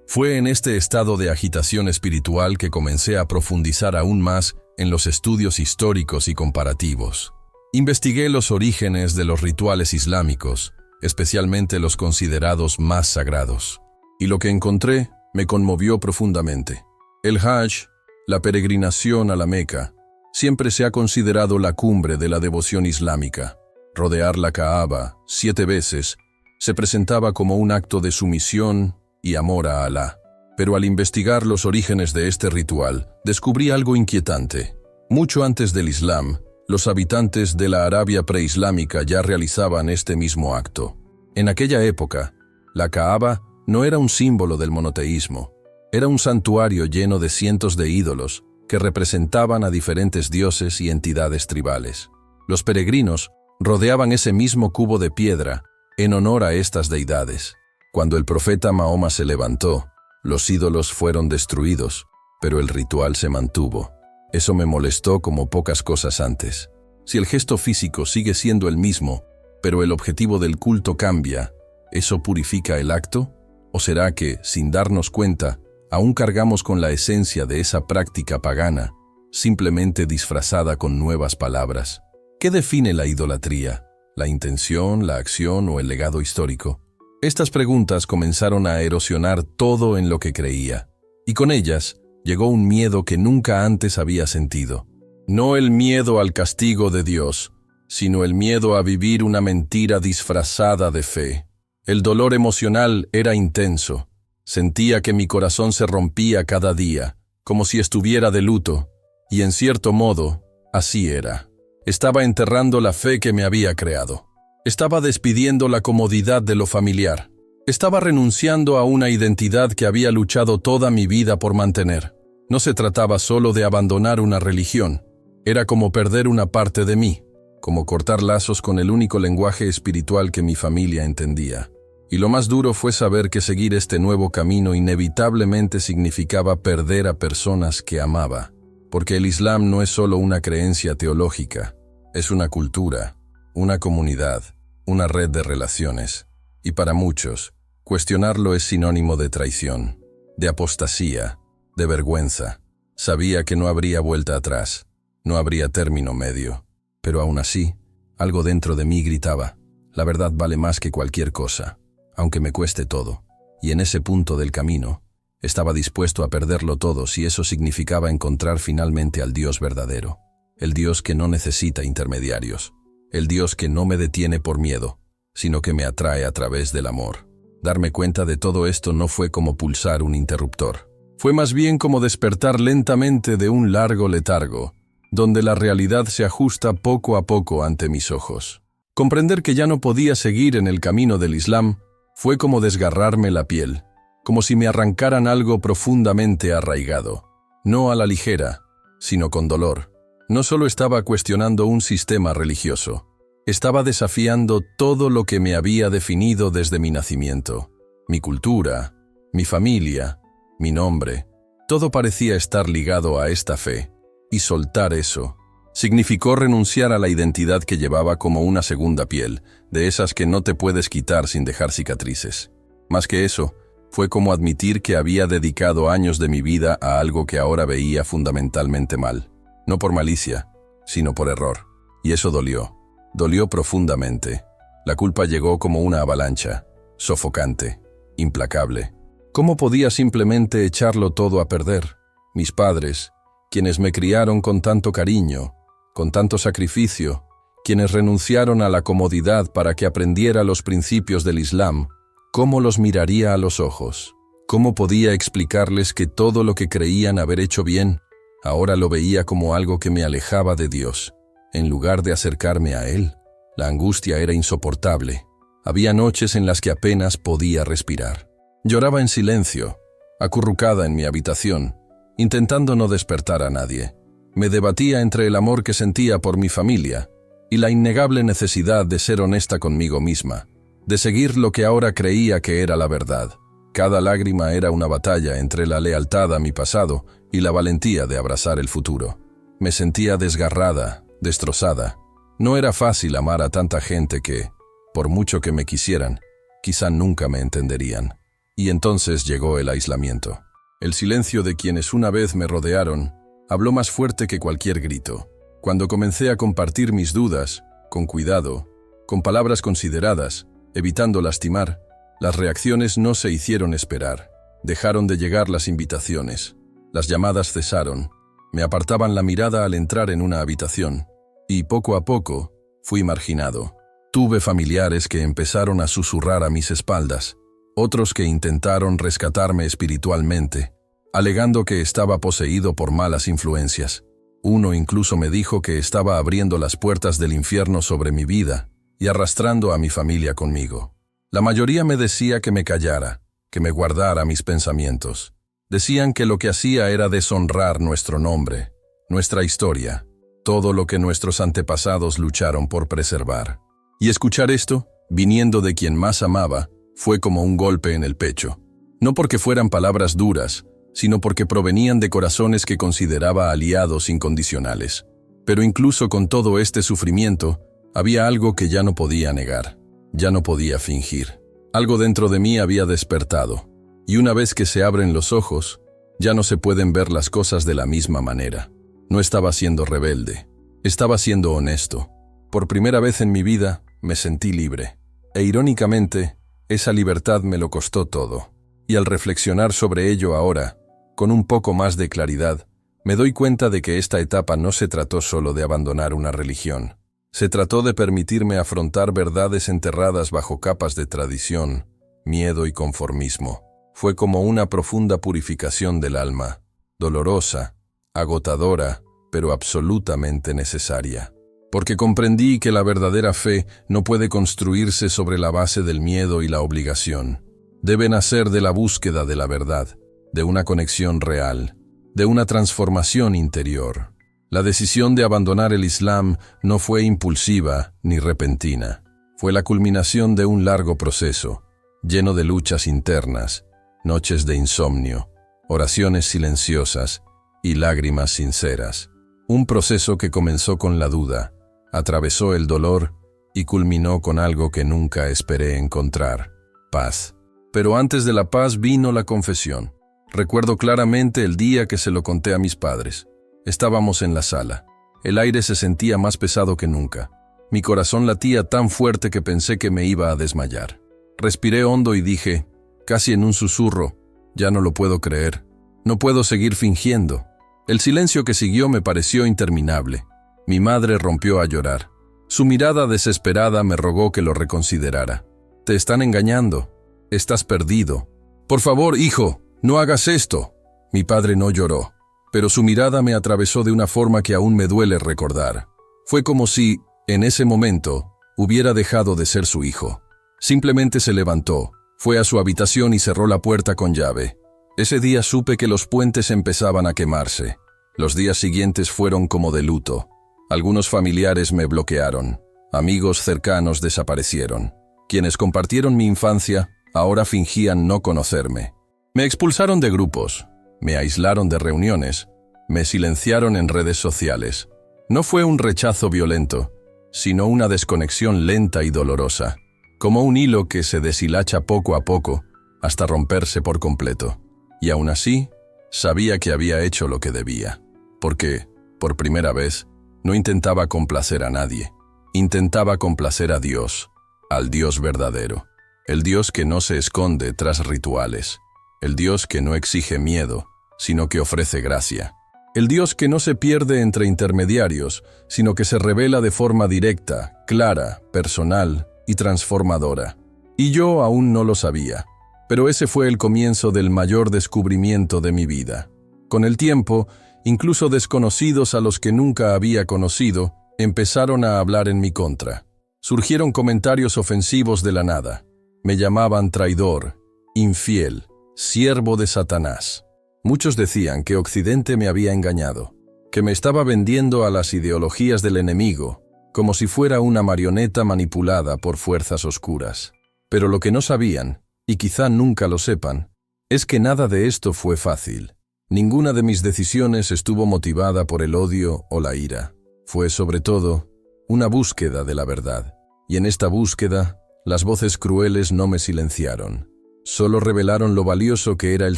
Fue en este estado de agitación espiritual que comencé a profundizar aún más en los estudios históricos y comparativos. Investigué los orígenes de los rituales islámicos, especialmente los considerados más sagrados. Y lo que encontré me conmovió profundamente. El Hajj, la peregrinación a la Meca, siempre se ha considerado la cumbre de la devoción islámica. Rodear la Kaaba 7 veces se presentaba como un acto de sumisión y amor a Alá. Pero al investigar los orígenes de este ritual, descubrí algo inquietante. Mucho antes del Islam, los habitantes de la Arabia preislámica ya realizaban este mismo acto. En aquella época, la Kaaba no era un símbolo del monoteísmo. Era un santuario lleno de cientos de ídolos que representaban a diferentes dioses y entidades tribales. Los peregrinos rodeaban ese mismo cubo de piedra en honor a estas deidades. Cuando el profeta Mahoma se levantó, los ídolos fueron destruidos, pero el ritual se mantuvo. Eso me molestó como pocas cosas antes. Si el gesto físico sigue siendo el mismo, pero el objetivo del culto cambia, ¿eso purifica el acto? ¿O será que, sin darnos cuenta, aún cargamos con la esencia de esa práctica pagana, simplemente disfrazada con nuevas palabras? ¿Qué define la idolatría? ¿La intención, la acción o el legado histórico? Estas preguntas comenzaron a erosionar todo en lo que creía, y con ellas llegó un miedo que nunca antes había sentido. No el miedo al castigo de Dios, sino el miedo a vivir una mentira disfrazada de fe. El dolor emocional era intenso. Sentía que mi corazón se rompía cada día, como si estuviera de luto, y en cierto modo, así era. Estaba enterrando la fe que me había creado. Estaba despidiendo la comodidad de lo familiar. Estaba renunciando a una identidad que había luchado toda mi vida por mantener. No se trataba solo de abandonar una religión. Era como perder una parte de mí, como cortar lazos con el único lenguaje espiritual que mi familia entendía. Y lo más duro fue saber que seguir este nuevo camino inevitablemente significaba perder a personas que amaba. Porque el Islam no es solo una creencia teológica, es una cultura, una comunidad, una red de relaciones. Y para muchos, cuestionarlo es sinónimo de traición, de apostasía, de vergüenza. Sabía que no habría vuelta atrás, no habría término medio. Pero aún así, algo dentro de mí gritaba, la verdad vale más que cualquier cosa, aunque me cueste todo. Y en ese punto del camino, estaba dispuesto a perderlo todo si eso significaba encontrar finalmente al Dios verdadero. El Dios que no necesita intermediarios. El Dios que no me detiene por miedo, sino que me atrae a través del amor. Darme cuenta de todo esto no fue como pulsar un interruptor. Fue más bien como despertar lentamente de un largo letargo, donde la realidad se ajusta poco a poco ante mis ojos. Comprender que ya no podía seguir en el camino del Islam fue como desgarrarme la piel, como si me arrancaran algo profundamente arraigado. No a la ligera, sino con dolor. No solo estaba cuestionando un sistema religioso, estaba desafiando todo lo que me había definido desde mi nacimiento. Mi cultura, mi familia, mi nombre, todo parecía estar ligado a esta fe, y soltar eso significó renunciar a la identidad que llevaba como una segunda piel, de esas que no te puedes quitar sin dejar cicatrices. Más que eso, fue como admitir que había dedicado años de mi vida a algo que ahora veía fundamentalmente mal. No por malicia, sino por error. Y eso dolió. Dolió profundamente. La culpa llegó como una avalancha, sofocante, implacable. ¿Cómo podía simplemente echarlo todo a perder? Mis padres, quienes me criaron con tanto cariño, con tanto sacrificio, quienes renunciaron a la comodidad para que aprendiera los principios del Islam, ¿cómo los miraría a los ojos? ¿Cómo podía explicarles que todo lo que creían haber hecho bien, ahora lo veía como algo que me alejaba de Dios, en lugar de acercarme a Él? La angustia era insoportable. Había noches en las que apenas podía respirar. Lloraba en silencio, acurrucada en mi habitación, intentando no despertar a nadie. Me debatía entre el amor que sentía por mi familia y la innegable necesidad de ser honesta conmigo misma, de seguir lo que ahora creía que era la verdad. Cada lágrima era una batalla entre la lealtad a mi pasado y la valentía de abrazar el futuro. Me sentía desgarrada, destrozada. No era fácil amar a tanta gente que, por mucho que me quisieran, quizá nunca me entenderían. Y entonces llegó el aislamiento. El silencio de quienes una vez me rodearon habló más fuerte que cualquier grito. Cuando comencé a compartir mis dudas, con cuidado, con palabras consideradas, evitando lastimar, las reacciones no se hicieron esperar. Dejaron de llegar las invitaciones. Las llamadas cesaron. Me apartaban la mirada al entrar en una habitación. Y poco a poco, fui marginado. Tuve familiares que empezaron a susurrar a mis espaldas. Otros que intentaron rescatarme espiritualmente, alegando que estaba poseído por malas influencias. Uno incluso me dijo que estaba abriendo las puertas del infierno sobre mi vida y arrastrando a mi familia conmigo. La mayoría me decía que me callara, que me guardara mis pensamientos. Decían que lo que hacía era deshonrar nuestro nombre, nuestra historia, todo lo que nuestros antepasados lucharon por preservar. Y escuchar esto, viniendo de quien más amaba, fue como un golpe en el pecho. No porque fueran palabras duras, sino porque provenían de corazones que consideraba aliados incondicionales. Pero incluso con todo este sufrimiento, había algo que ya no podía negar, ya no podía fingir. Algo dentro de mí había despertado, y una vez que se abren los ojos, ya no se pueden ver las cosas de la misma manera. No estaba siendo rebelde, estaba siendo honesto. Por primera vez en mi vida, me sentí libre. E irónicamente, esa libertad me lo costó todo. Y al reflexionar sobre ello ahora, con un poco más de claridad, me doy cuenta de que esta etapa no se trató solo de abandonar una religión. Se trató de permitirme afrontar verdades enterradas bajo capas de tradición, miedo y conformismo. Fue como una profunda purificación del alma, dolorosa, agotadora, pero absolutamente necesaria. Porque comprendí que la verdadera fe no puede construirse sobre la base del miedo y la obligación. Debe nacer de la búsqueda de la verdad, de una conexión real, de una transformación interior. La decisión de abandonar el Islam no fue impulsiva ni repentina. Fue la culminación de un largo proceso, lleno de luchas internas, noches de insomnio, oraciones silenciosas y lágrimas sinceras. Un proceso que comenzó con la duda, atravesó el dolor y culminó con algo que nunca esperé encontrar: paz. Pero antes de la paz vino la confesión. Recuerdo claramente el día que se lo conté a mis padres. Estábamos en la sala. El aire se sentía más pesado que nunca. Mi corazón latía tan fuerte que pensé que me iba a desmayar. Respiré hondo y dije, casi en un susurro, ya no lo puedo creer. No puedo seguir fingiendo. El silencio que siguió me pareció interminable. Mi madre rompió a llorar. Su mirada desesperada me rogó que lo reconsiderara. Te están engañando. Estás perdido. Por favor, hijo, no hagas esto. Mi padre no lloró, pero su mirada me atravesó de una forma que aún me duele recordar. Fue como si, en ese momento, hubiera dejado de ser su hijo. Simplemente se levantó, fue a su habitación y cerró la puerta con llave. Ese día supe que los puentes empezaban a quemarse. Los días siguientes fueron como de luto. Algunos familiares me bloquearon. Amigos cercanos desaparecieron. Quienes compartieron mi infancia ahora fingían no conocerme. Me expulsaron de grupos, me aislaron de reuniones, me silenciaron en redes sociales. No fue un rechazo violento, sino una desconexión lenta y dolorosa, como un hilo que se deshilacha poco a poco hasta romperse por completo. Y aún así, sabía que había hecho lo que debía, porque, por primera vez, no intentaba complacer a nadie. Intentaba complacer a Dios, al Dios verdadero, el Dios que no se esconde tras rituales, el Dios que no exige miedo, sino que ofrece gracia, el Dios que no se pierde entre intermediarios, sino que se revela de forma directa, clara, personal y transformadora. Y yo aún no lo sabía, pero ese fue el comienzo del mayor descubrimiento de mi vida. Con el tiempo, incluso desconocidos a los que nunca había conocido, empezaron a hablar en mi contra. Surgieron comentarios ofensivos de la nada. Me llamaban traidor, infiel, siervo de Satanás. Muchos decían que Occidente me había engañado, que me estaba vendiendo a las ideologías del enemigo, como si fuera una marioneta manipulada por fuerzas oscuras. Pero lo que no sabían, y quizá nunca lo sepan, es que nada de esto fue fácil. Ninguna de mis decisiones estuvo motivada por el odio o la ira. Fue, sobre todo, una búsqueda de la verdad. Y en esta búsqueda, las voces crueles no me silenciaron. Solo revelaron lo valioso que era el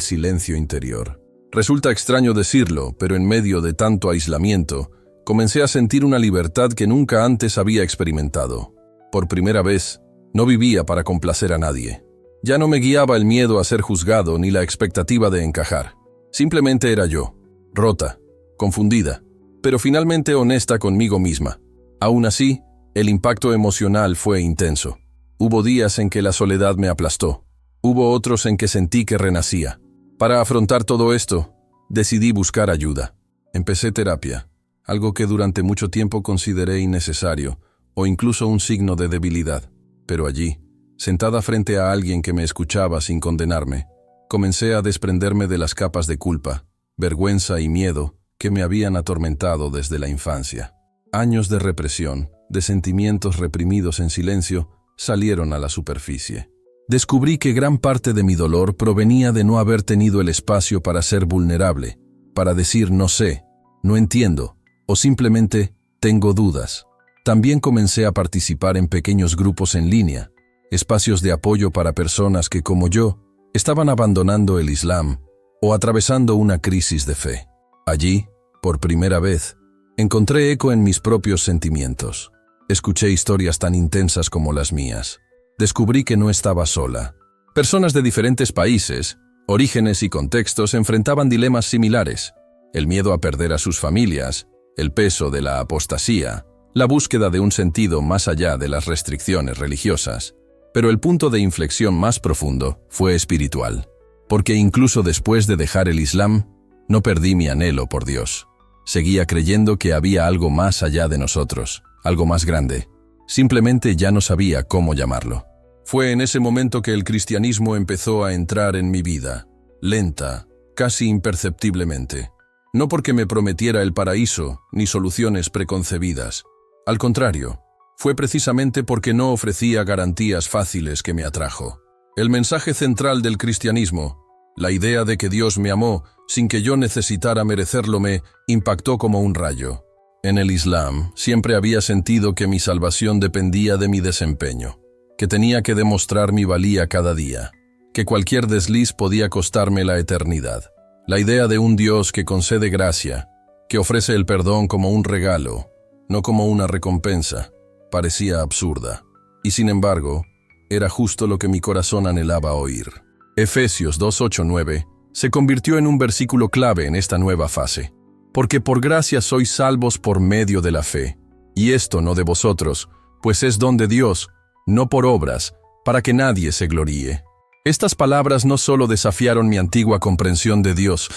silencio interior. Resulta extraño decirlo, pero en medio de tanto aislamiento, comencé a sentir una libertad que nunca antes había experimentado. Por primera vez, no vivía para complacer a nadie. Ya no me guiaba el miedo a ser juzgado ni la expectativa de encajar. Simplemente era yo, rota, confundida, pero finalmente honesta conmigo misma. Aún así, el impacto emocional fue intenso. Hubo días en que la soledad me aplastó. Hubo otros en que sentí que renacía. Para afrontar todo esto, decidí buscar ayuda. Empecé terapia, algo que durante mucho tiempo consideré innecesario o incluso un signo de debilidad. Pero allí, sentada frente a alguien que me escuchaba sin condenarme, comencé a desprenderme de las capas de culpa, vergüenza y miedo que me habían atormentado desde la infancia. Años de represión, de sentimientos reprimidos en silencio, salieron a la superficie. Descubrí que gran parte de mi dolor provenía de no haber tenido el espacio para ser vulnerable, para decir no sé, no entiendo, o simplemente tengo dudas. También comencé a participar en pequeños grupos en línea, espacios de apoyo para personas que, como yo, estaban abandonando el Islam o atravesando una crisis de fe. Allí, por primera vez, encontré eco en mis propios sentimientos. Escuché historias tan intensas como las mías. Descubrí que no estaba sola. Personas de diferentes países, orígenes y contextos enfrentaban dilemas similares: el miedo a perder a sus familias, el peso de la apostasía, la búsqueda de un sentido más allá de las restricciones religiosas. Pero el punto de inflexión más profundo fue espiritual, porque incluso después de dejar el Islam, no perdí mi anhelo por Dios. Seguía creyendo que había algo más allá de nosotros, algo más grande. Simplemente ya no sabía cómo llamarlo. Fue en ese momento que el cristianismo empezó a entrar en mi vida, lenta, casi imperceptiblemente. No porque me prometiera el paraíso ni soluciones preconcebidas. Al contrario, fue precisamente porque no ofrecía garantías fáciles que me atrajo. El mensaje central del cristianismo, la idea de que Dios me amó sin que yo necesitara merecerlo, me impactó como un rayo. En el Islam siempre había sentido que mi salvación dependía de mi desempeño, que tenía que demostrar mi valía cada día, que cualquier desliz podía costarme la eternidad. La idea de un Dios que concede gracia, que ofrece el perdón como un regalo, no como una recompensa, parecía absurda, y sin embargo, era justo lo que mi corazón anhelaba oír. Efesios 2:8-9 se convirtió en un versículo clave en esta nueva fase. Porque por gracia sois salvos por medio de la fe, y esto no de vosotros, pues es don de Dios, no por obras, para que nadie se gloríe. Estas palabras no solo desafiaron mi antigua comprensión de Dios,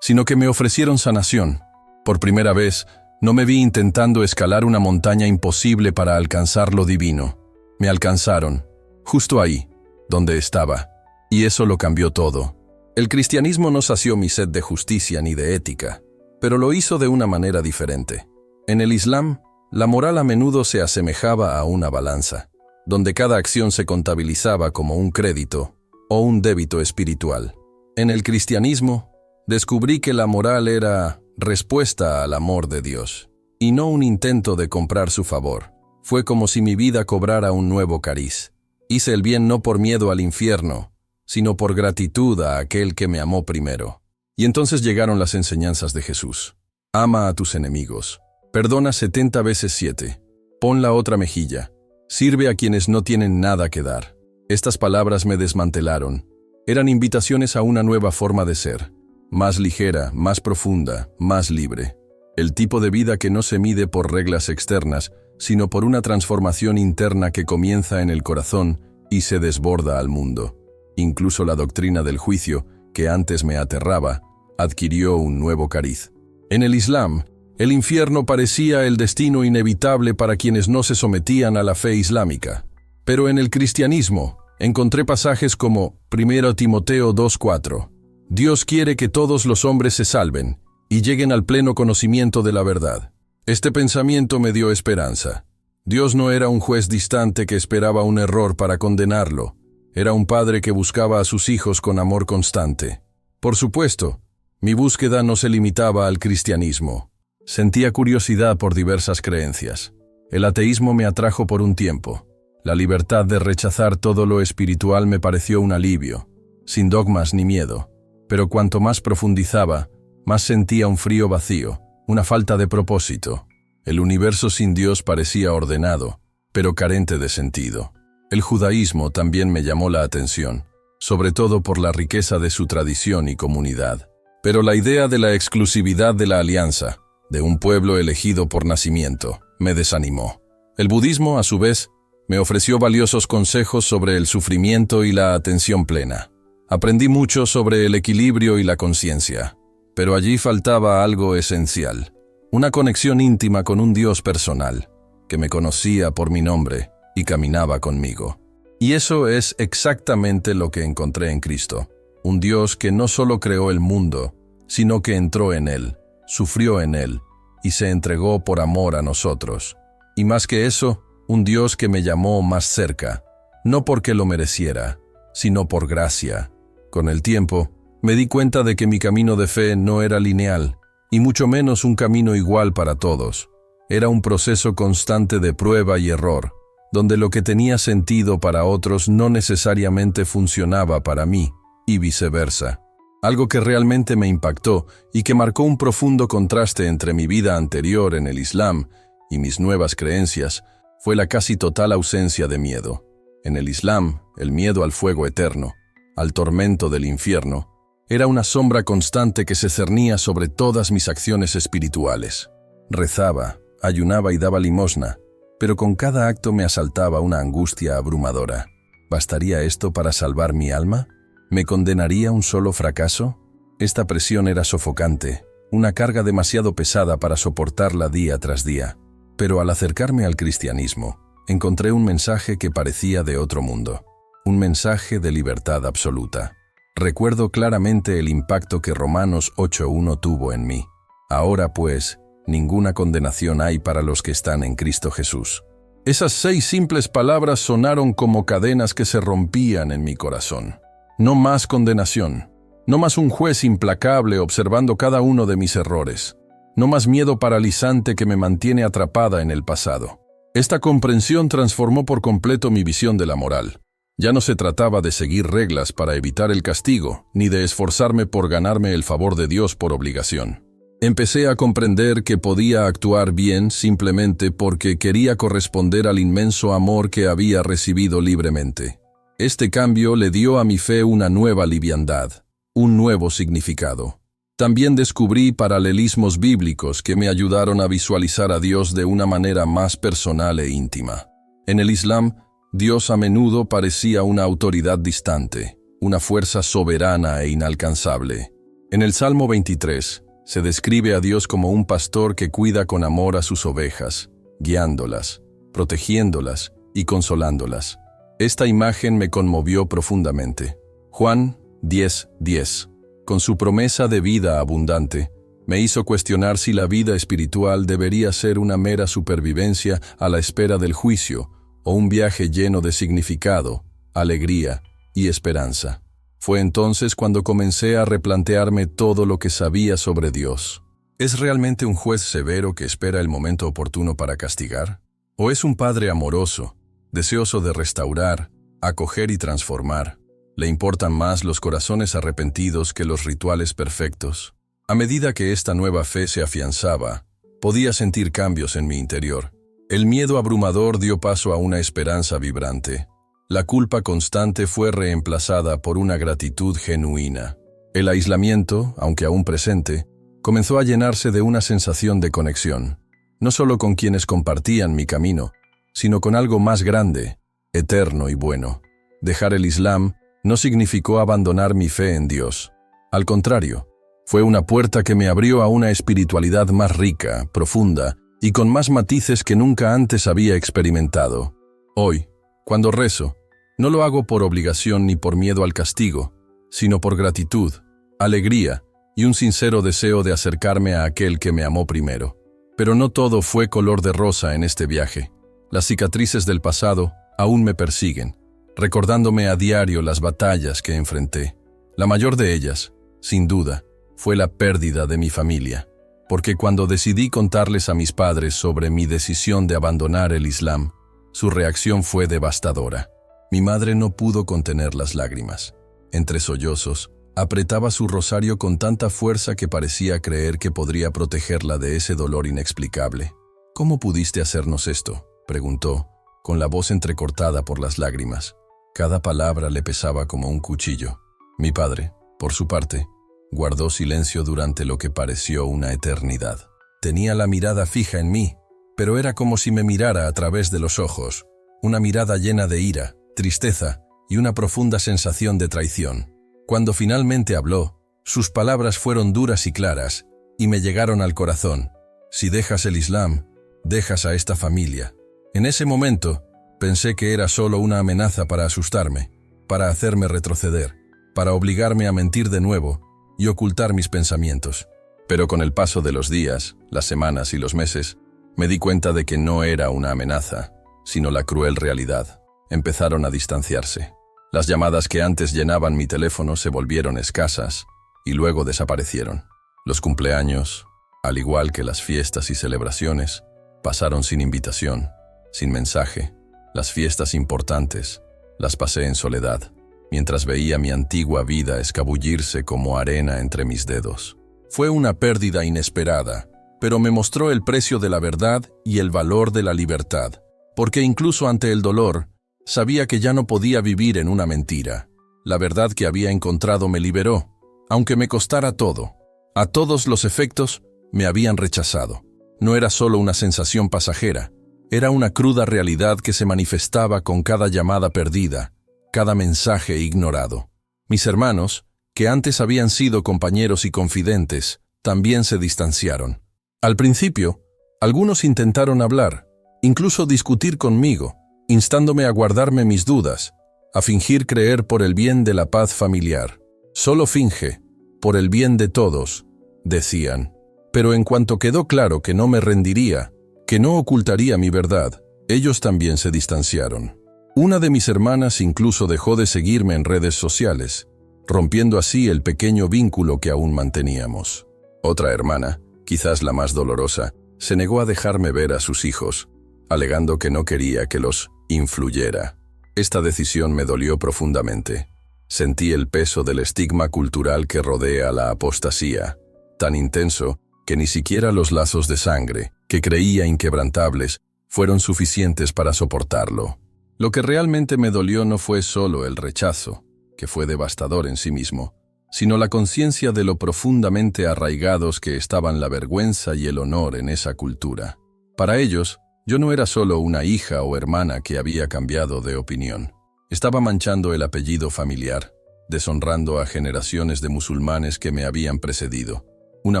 sino que me ofrecieron sanación. Por primera vez, no me vi intentando escalar una montaña imposible para alcanzar lo divino. Me alcanzaron, justo ahí, donde estaba, y eso lo cambió todo. El cristianismo no sació mi sed de justicia ni de ética, pero lo hizo de una manera diferente. En el Islam, la moral a menudo se asemejaba a una balanza, donde cada acción se contabilizaba como un crédito o un débito espiritual. En el cristianismo, descubrí que la moral era respuesta al amor de Dios, y no un intento de comprar su favor. Fue como si mi vida cobrara un nuevo cariz. Hice el bien no por miedo al infierno, sino por gratitud a aquel que me amó primero. Y entonces llegaron las enseñanzas de Jesús. Ama a tus enemigos. Perdona 70 veces 7. Pon la otra mejilla. Sirve a quienes no tienen nada que dar. Estas palabras me desmantelaron. Eran invitaciones a una nueva forma de ser. Más ligera, más profunda, más libre. El tipo de vida que no se mide por reglas externas, sino por una transformación interna que comienza en el corazón y se desborda al mundo. Incluso la doctrina del juicio, que antes me aterraba, adquirió un nuevo cariz. En el Islam, el infierno parecía el destino inevitable para quienes no se sometían a la fe islámica. Pero en el cristianismo, encontré pasajes como 1 Timoteo 2:4. Dios quiere que todos los hombres se salven y lleguen al pleno conocimiento de la verdad. Este pensamiento me dio esperanza. Dios no era un juez distante que esperaba un error para condenarlo. Era un padre que buscaba a sus hijos con amor constante. Por supuesto, mi búsqueda no se limitaba al cristianismo. Sentía curiosidad por diversas creencias. El ateísmo me atrajo por un tiempo. La libertad de rechazar todo lo espiritual me pareció un alivio, sin dogmas ni miedo. Pero cuanto más profundizaba, más sentía un frío vacío, una falta de propósito. El universo sin Dios parecía ordenado, pero carente de sentido. El judaísmo también me llamó la atención, sobre todo por la riqueza de su tradición y comunidad. Pero la idea de la exclusividad de la alianza, de un pueblo elegido por nacimiento, me desanimó. El budismo, a su vez, me ofreció valiosos consejos sobre el sufrimiento y la atención plena. Aprendí mucho sobre el equilibrio y la conciencia, pero allí faltaba algo esencial, una conexión íntima con un Dios personal, que me conocía por mi nombre y caminaba conmigo. Y eso es exactamente lo que encontré en Cristo, un Dios que no solo creó el mundo, sino que entró en él, sufrió en él y se entregó por amor a nosotros. Y más que eso, un Dios que me llamó más cerca, no porque lo mereciera, sino por gracia. Con el tiempo, me di cuenta de que mi camino de fe no era lineal, y mucho menos un camino igual para todos. Era un proceso constante de prueba y error, donde lo que tenía sentido para otros no necesariamente funcionaba para mí, y viceversa. Algo que realmente me impactó y que marcó un profundo contraste entre mi vida anterior en el Islam y mis nuevas creencias fue la casi total ausencia de miedo. En el Islam, el miedo al fuego eterno, al tormento del infierno, era una sombra constante que se cernía sobre todas mis acciones espirituales. Rezaba, ayunaba y daba limosna, pero con cada acto me asaltaba una angustia abrumadora. ¿Bastaría esto para salvar mi alma? ¿Me condenaría un solo fracaso? Esta presión era sofocante, una carga demasiado pesada para soportarla día tras día. Pero al acercarme al cristianismo, encontré un mensaje que parecía de otro mundo. Un mensaje de libertad absoluta. Recuerdo claramente el impacto que Romanos 8:1 tuvo en mí. Ahora pues, ninguna condenación hay para los que están en Cristo Jesús. Esas 6 simples palabras sonaron como cadenas que se rompían en mi corazón. No más condenación. No más un juez implacable observando cada uno de mis errores. No más miedo paralizante que me mantiene atrapada en el pasado. Esta comprensión transformó por completo mi visión de la moral. Ya no se trataba de seguir reglas para evitar el castigo, ni de esforzarme por ganarme el favor de Dios por obligación. Empecé a comprender que podía actuar bien simplemente porque quería corresponder al inmenso amor que había recibido libremente. Este cambio le dio a mi fe una nueva liviandad, un nuevo significado. También descubrí paralelismos bíblicos que me ayudaron a visualizar a Dios de una manera más personal e íntima. En el Islam, Dios a menudo parecía una autoridad distante, una fuerza soberana e inalcanzable. En el Salmo 23 se describe a Dios como un pastor que cuida con amor a sus ovejas, guiándolas, protegiéndolas y consolándolas. Esta imagen me conmovió profundamente. Juan 10:10, con su promesa de vida abundante, me hizo cuestionar si la vida espiritual debería ser una mera supervivencia a la espera del juicio o un viaje lleno de significado, alegría y esperanza. Fue entonces cuando comencé a replantearme todo lo que sabía sobre Dios. ¿Es realmente un juez severo que espera el momento oportuno para castigar? ¿O es un padre amoroso, deseoso de restaurar, acoger y transformar? ¿Le importan más los corazones arrepentidos que los rituales perfectos? A medida que esta nueva fe se afianzaba, podía sentir cambios en mi interior. El miedo abrumador dio paso a una esperanza vibrante. La culpa constante fue reemplazada por una gratitud genuina. El aislamiento, aunque aún presente, comenzó a llenarse de una sensación de conexión, no solo con quienes compartían mi camino, sino con algo más grande, eterno y bueno. Dejar el Islam no significó abandonar mi fe en Dios. Al contrario, fue una puerta que me abrió a una espiritualidad más rica, profunda y con más matices que nunca antes había experimentado. Hoy, cuando rezo, no lo hago por obligación ni por miedo al castigo, sino por gratitud, alegría y un sincero deseo de acercarme a aquel que me amó primero. Pero no todo fue color de rosa en este viaje. Las cicatrices del pasado aún me persiguen, recordándome a diario las batallas que enfrenté. La mayor de ellas, sin duda, fue la pérdida de mi familia, porque cuando decidí contarles a mis padres sobre mi decisión de abandonar el Islam, su reacción fue devastadora. Mi madre no pudo contener las lágrimas. Entre sollozos, apretaba su rosario con tanta fuerza que parecía creer que podría protegerla de ese dolor inexplicable. «¿Cómo pudiste hacernos esto?», preguntó, con la voz entrecortada por las lágrimas. Cada palabra le pesaba como un cuchillo. Mi padre, por su parte, guardó silencio durante lo que pareció una eternidad. Tenía la mirada fija en mí, pero era como si me mirara a través de los ojos, una mirada llena de ira, tristeza y una profunda sensación de traición. Cuando finalmente habló, sus palabras fueron duras y claras, y me llegaron al corazón. «Si dejas el Islam, dejas a esta familia». En ese momento, pensé que era solo una amenaza para asustarme, para hacerme retroceder, para obligarme a mentir de nuevo y ocultar mis pensamientos. Pero con el paso de los días, las semanas y los meses, me di cuenta de que no era una amenaza, sino la cruel realidad. Empezaron a distanciarse. Las llamadas que antes llenaban mi teléfono se volvieron escasas y luego desaparecieron. Los cumpleaños, al igual que las fiestas y celebraciones, pasaron sin invitación, sin mensaje. Las fiestas importantes las pasé en soledad, mientras veía mi antigua vida escabullirse como arena entre mis dedos. Fue una pérdida inesperada, pero me mostró el precio de la verdad y el valor de la libertad, porque incluso ante el dolor, sabía que ya no podía vivir en una mentira. La verdad que había encontrado me liberó, aunque me costara todo. A todos los efectos, me habían rechazado. No era solo una sensación pasajera, era una cruda realidad que se manifestaba con cada llamada perdida, cada mensaje ignorado. Mis hermanos, que antes habían sido compañeros y confidentes, también se distanciaron. Al principio, algunos intentaron hablar, incluso discutir conmigo, instándome a guardarme mis dudas, a fingir creer por el bien de la paz familiar. «Solo finge, por el bien de todos», decían. Pero en cuanto quedó claro que no me rendiría, que no ocultaría mi verdad, ellos también se distanciaron. Una de mis hermanas incluso dejó de seguirme en redes sociales, rompiendo así el pequeño vínculo que aún manteníamos. Otra hermana, quizás la más dolorosa, se negó a dejarme ver a sus hijos, alegando que no quería que los influyera. Esta decisión me dolió profundamente. Sentí el peso del estigma cultural que rodea la apostasía, tan intenso que ni siquiera los lazos de sangre, que creía inquebrantables, fueron suficientes para soportarlo. Lo que realmente me dolió no fue solo el rechazo, que fue devastador en sí mismo, sino la conciencia de lo profundamente arraigados que estaban la vergüenza y el honor en esa cultura. Para ellos, yo no era solo una hija o hermana que había cambiado de opinión. Estaba manchando el apellido familiar, deshonrando a generaciones de musulmanes que me habían precedido. Una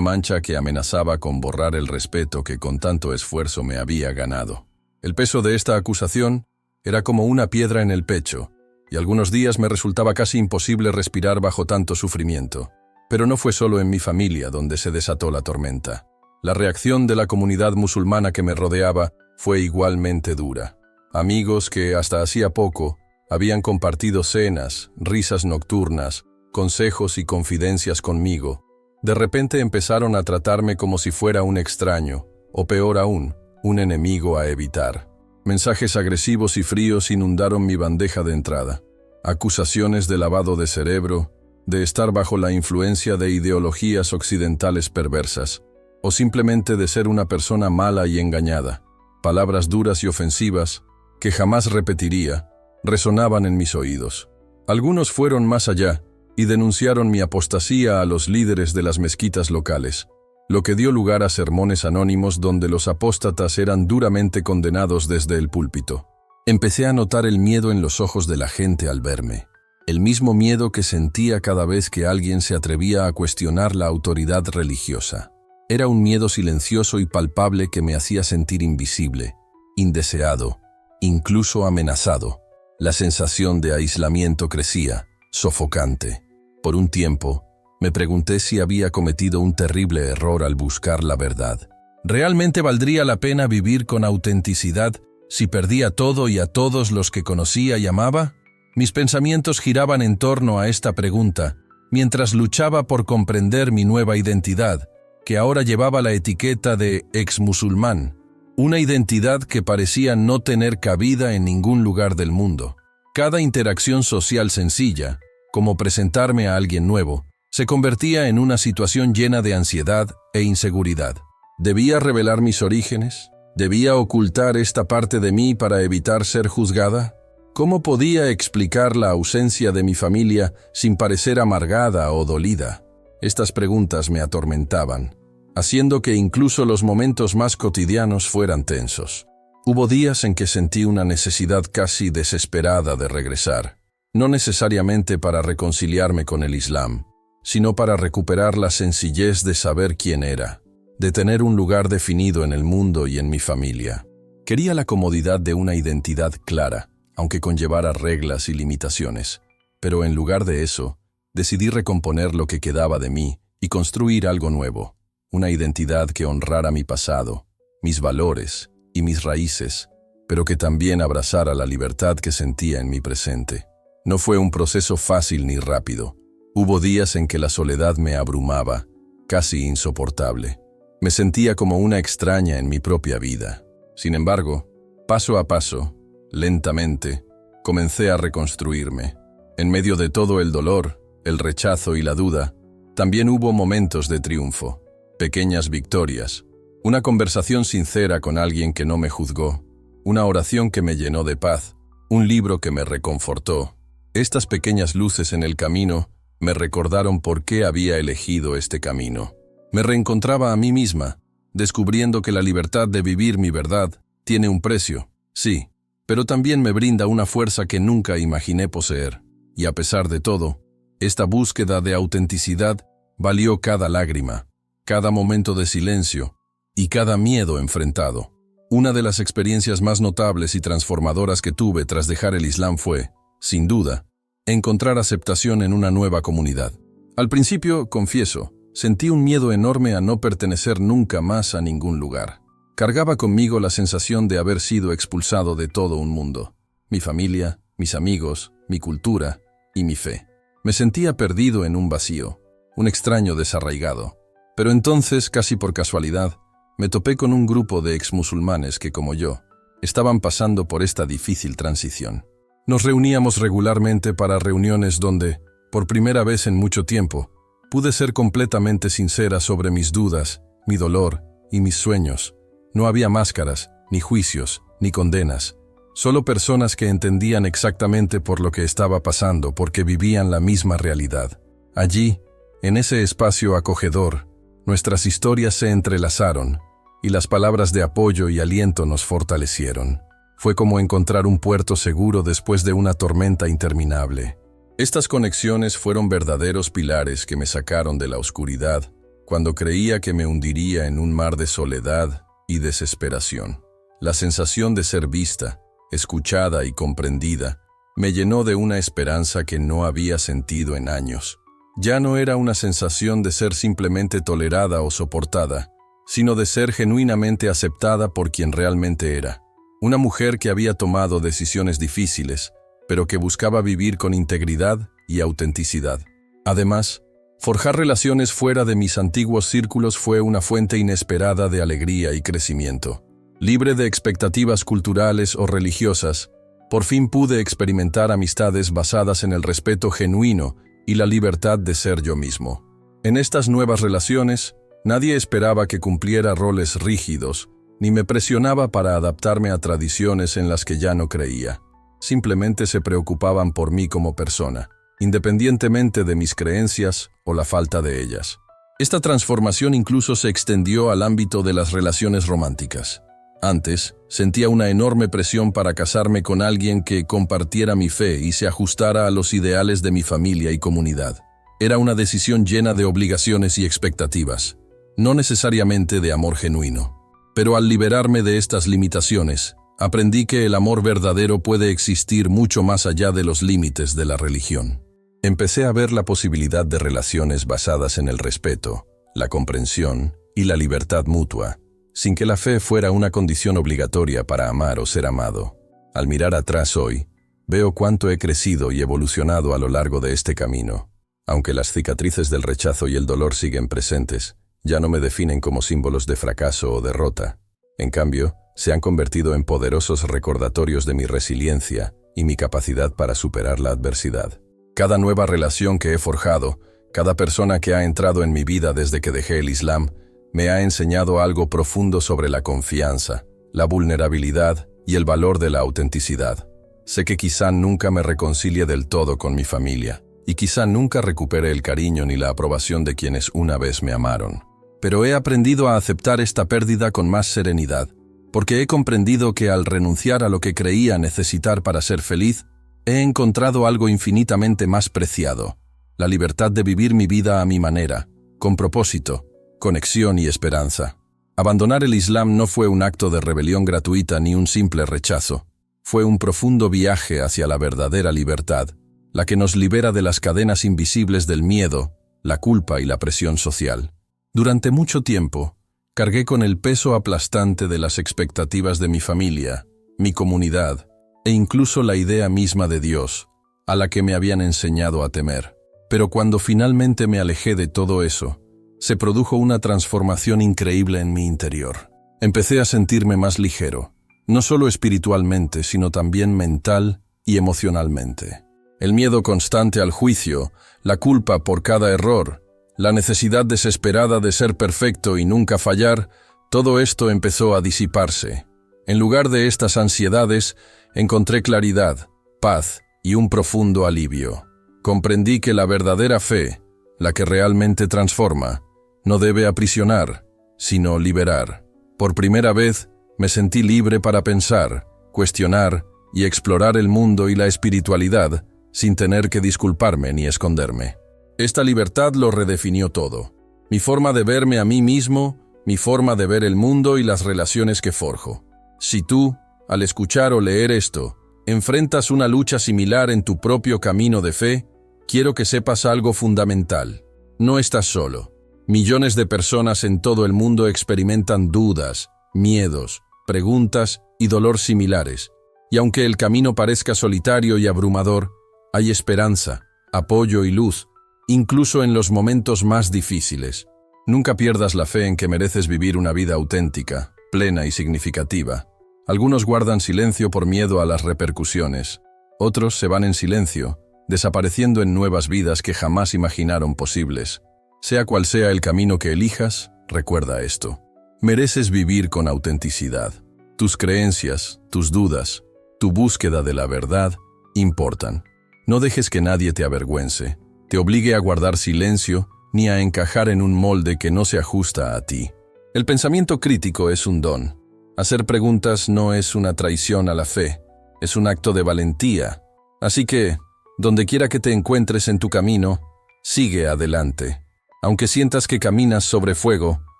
mancha que amenazaba con borrar el respeto que con tanto esfuerzo me había ganado. El peso de esta acusación era como una piedra en el pecho, y algunos días me resultaba casi imposible respirar bajo tanto sufrimiento. Pero no fue solo en mi familia donde se desató la tormenta. La reacción de la comunidad musulmana que me rodeaba fue igualmente dura. Amigos que hasta hacía poco habían compartido cenas, risas nocturnas, consejos y confidencias conmigo, de repente empezaron a tratarme como si fuera un extraño, o peor aún, un enemigo a evitar. Mensajes agresivos y fríos inundaron mi bandeja de entrada. Acusaciones de lavado de cerebro, de estar bajo la influencia de ideologías occidentales perversas, o simplemente de ser una persona mala y engañada. Palabras duras y ofensivas, que jamás repetiría, resonaban en mis oídos. Algunos fueron más allá y denunciaron mi apostasía a los líderes de las mezquitas locales, lo que dio lugar a sermones anónimos donde los apóstatas eran duramente condenados desde el púlpito. Empecé a notar el miedo en los ojos de la gente al verme, el mismo miedo que sentía cada vez que alguien se atrevía a cuestionar la autoridad religiosa. Era un miedo silencioso y palpable que me hacía sentir invisible, indeseado, incluso amenazado. La sensación de aislamiento crecía, sofocante. Por un tiempo, me pregunté si había cometido un terrible error al buscar la verdad. ¿Realmente valdría la pena vivir con autenticidad si perdía todo y a todos los que conocía y amaba? Mis pensamientos giraban en torno a esta pregunta, mientras luchaba por comprender mi nueva identidad, que ahora llevaba la etiqueta de ex-musulmán, una identidad que parecía no tener cabida en ningún lugar del mundo. Cada interacción social sencilla, como presentarme a alguien nuevo, se convertía en una situación llena de ansiedad e inseguridad. ¿Debía revelar mis orígenes? ¿Debía ocultar esta parte de mí para evitar ser juzgada? ¿Cómo podía explicar la ausencia de mi familia sin parecer amargada o dolida? Estas preguntas me atormentaban, haciendo que incluso los momentos más cotidianos fueran tensos. Hubo días en que sentí una necesidad casi desesperada de regresar, no necesariamente para reconciliarme con el Islam, sino para recuperar la sencillez de saber quién era, de tener un lugar definido en el mundo y en mi familia. Quería la comodidad de una identidad clara, aunque conllevara reglas y limitaciones, pero en lugar de eso, decidí recomponer lo que quedaba de mí y construir algo nuevo, una identidad que honrara mi pasado, mis valores y mis raíces, pero que también abrazara la libertad que sentía en mi presente. No fue un proceso fácil ni rápido. Hubo días en que la soledad me abrumaba, casi insoportable. Me sentía como una extraña en mi propia vida. Sin embargo, paso a paso, lentamente, comencé a reconstruirme. En medio de todo el dolor, el rechazo y la duda, también hubo momentos de triunfo, pequeñas victorias, una conversación sincera con alguien que no me juzgó, una oración que me llenó de paz, un libro que me reconfortó. Estas pequeñas luces en el camino me recordaron por qué había elegido este camino. Me reencontraba a mí misma, descubriendo que la libertad de vivir mi verdad tiene un precio, sí, pero también me brinda una fuerza que nunca imaginé poseer. Y a pesar de todo, esta búsqueda de autenticidad valió cada lágrima, cada momento de silencio y cada miedo enfrentado. Una de las experiencias más notables y transformadoras que tuve tras dejar el Islam fue, sin duda, encontrar aceptación en una nueva comunidad. Al principio, confieso, sentí un miedo enorme a no pertenecer nunca más a ningún lugar. Cargaba conmigo la sensación de haber sido expulsado de todo un mundo, mi familia, mis amigos, mi cultura y mi fe. Me sentía perdido en un vacío, un extraño desarraigado. Pero entonces, casi por casualidad, me topé con un grupo de exmusulmanes que, como yo, estaban pasando por esta difícil transición. Nos reuníamos regularmente para reuniones donde, por primera vez en mucho tiempo, pude ser completamente sincera sobre mis dudas, mi dolor y mis sueños. No había máscaras, ni juicios, ni condenas. Solo personas que entendían exactamente por lo que estaba pasando porque vivían la misma realidad. Allí, en ese espacio acogedor, nuestras historias se entrelazaron y las palabras de apoyo y aliento nos fortalecieron. Fue como encontrar un puerto seguro después de una tormenta interminable. Estas conexiones fueron verdaderos pilares que me sacaron de la oscuridad cuando creía que me hundiría en un mar de soledad y desesperación. La sensación de ser vista, escuchada y comprendida me llenó de una esperanza que no había sentido en años. Ya no era una sensación de ser simplemente tolerada o soportada, sino de ser genuinamente aceptada por quien realmente era. Una mujer que había tomado decisiones difíciles, pero que buscaba vivir con integridad y autenticidad. Además, forjar relaciones fuera de mis antiguos círculos fue una fuente inesperada de alegría y crecimiento. Libre de expectativas culturales o religiosas, por fin pude experimentar amistades basadas en el respeto genuino y la libertad de ser yo mismo. En estas nuevas relaciones, nadie esperaba que cumpliera roles rígidos, ni me presionaba para adaptarme a tradiciones en las que ya no creía. Simplemente se preocupaban por mí como persona, independientemente de mis creencias o la falta de ellas. Esta transformación incluso se extendió al ámbito de las relaciones románticas. Antes, sentía una enorme presión para casarme con alguien que compartiera mi fe y se ajustara a los ideales de mi familia y comunidad. Era una decisión llena de obligaciones y expectativas, no necesariamente de amor genuino. Pero al liberarme de estas limitaciones, aprendí que el amor verdadero puede existir mucho más allá de los límites de la religión. Empecé a ver la posibilidad de relaciones basadas en el respeto, la comprensión y la libertad mutua, sin que la fe fuera una condición obligatoria para amar o ser amado. Al mirar atrás hoy, veo cuánto he crecido y evolucionado a lo largo de este camino. Aunque las cicatrices del rechazo y el dolor siguen presentes, ya no me definen como símbolos de fracaso o derrota. En cambio, se han convertido en poderosos recordatorios de mi resiliencia y mi capacidad para superar la adversidad. Cada nueva relación que he forjado, cada persona que ha entrado en mi vida desde que dejé el Islam, me ha enseñado algo profundo sobre la confianza, la vulnerabilidad y el valor de la autenticidad. Sé que quizá nunca me reconcilie del todo con mi familia, y quizá nunca recupere el cariño ni la aprobación de quienes una vez me amaron. Pero he aprendido a aceptar esta pérdida con más serenidad, porque he comprendido que al renunciar a lo que creía necesitar para ser feliz, he encontrado algo infinitamente más preciado: la libertad de vivir mi vida a mi manera, con propósito, conexión y esperanza. Abandonar el Islam no fue un acto de rebelión gratuita ni un simple rechazo. Fue un profundo viaje hacia la verdadera libertad, la que nos libera de las cadenas invisibles del miedo, la culpa y la presión social. Durante mucho tiempo, cargué con el peso aplastante de las expectativas de mi familia, mi comunidad, e incluso la idea misma de Dios, a la que me habían enseñado a temer. Pero cuando finalmente me alejé de todo eso, se produjo una transformación increíble en mi interior. Empecé a sentirme más ligero, no solo espiritualmente, sino también mental y emocionalmente. El miedo constante al juicio, la culpa por cada error, la necesidad desesperada de ser perfecto y nunca fallar, todo esto empezó a disiparse. En lugar de estas ansiedades, encontré claridad, paz y un profundo alivio. Comprendí que la verdadera fe, la que realmente transforma, no debe aprisionar, sino liberar. Por primera vez, me sentí libre para pensar, cuestionar y explorar el mundo y la espiritualidad sin tener que disculparme ni esconderme. Esta libertad lo redefinió todo. Mi forma de verme a mí mismo, mi forma de ver el mundo y las relaciones que forjo. Si tú, al escuchar o leer esto, enfrentas una lucha similar en tu propio camino de fe, quiero que sepas algo fundamental. No estás solo. Millones de personas en todo el mundo experimentan dudas, miedos, preguntas y dolor similares. Y aunque el camino parezca solitario y abrumador, hay esperanza, apoyo y luz, incluso en los momentos más difíciles. Nunca pierdas la fe en que mereces vivir una vida auténtica, plena y significativa. Algunos guardan silencio por miedo a las repercusiones. Otros se van en silencio, desapareciendo en nuevas vidas que jamás imaginaron posibles. Sea cual sea el camino que elijas, recuerda esto. Mereces vivir con autenticidad. Tus creencias, tus dudas, tu búsqueda de la verdad, importan. No dejes que nadie te avergüence, te obligue a guardar silencio, ni a encajar en un molde que no se ajusta a ti. El pensamiento crítico es un don. Hacer preguntas no es una traición a la fe, es un acto de valentía. Así que, Donde quiera que te encuentres en tu camino, sigue adelante. Aunque sientas que caminas sobre fuego,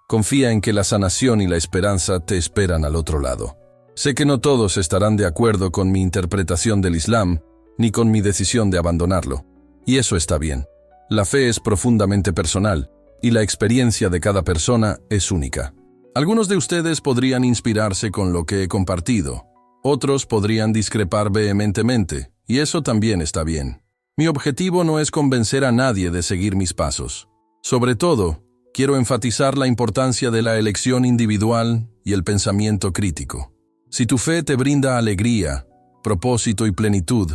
confía en que la sanación y la esperanza te esperan al otro lado. Sé que no todos estarán de acuerdo con mi interpretación del Islam, ni con mi decisión de abandonarlo. Y eso está bien. La fe es profundamente personal, y la experiencia de cada persona es única. Algunos de ustedes podrían inspirarse con lo que he compartido. Otros podrían discrepar vehementemente, y eso también está bien. Mi objetivo no es convencer a nadie de seguir mis pasos. Sobre todo, quiero enfatizar la importancia de la elección individual y el pensamiento crítico. Si tu fe te brinda alegría, propósito y plenitud,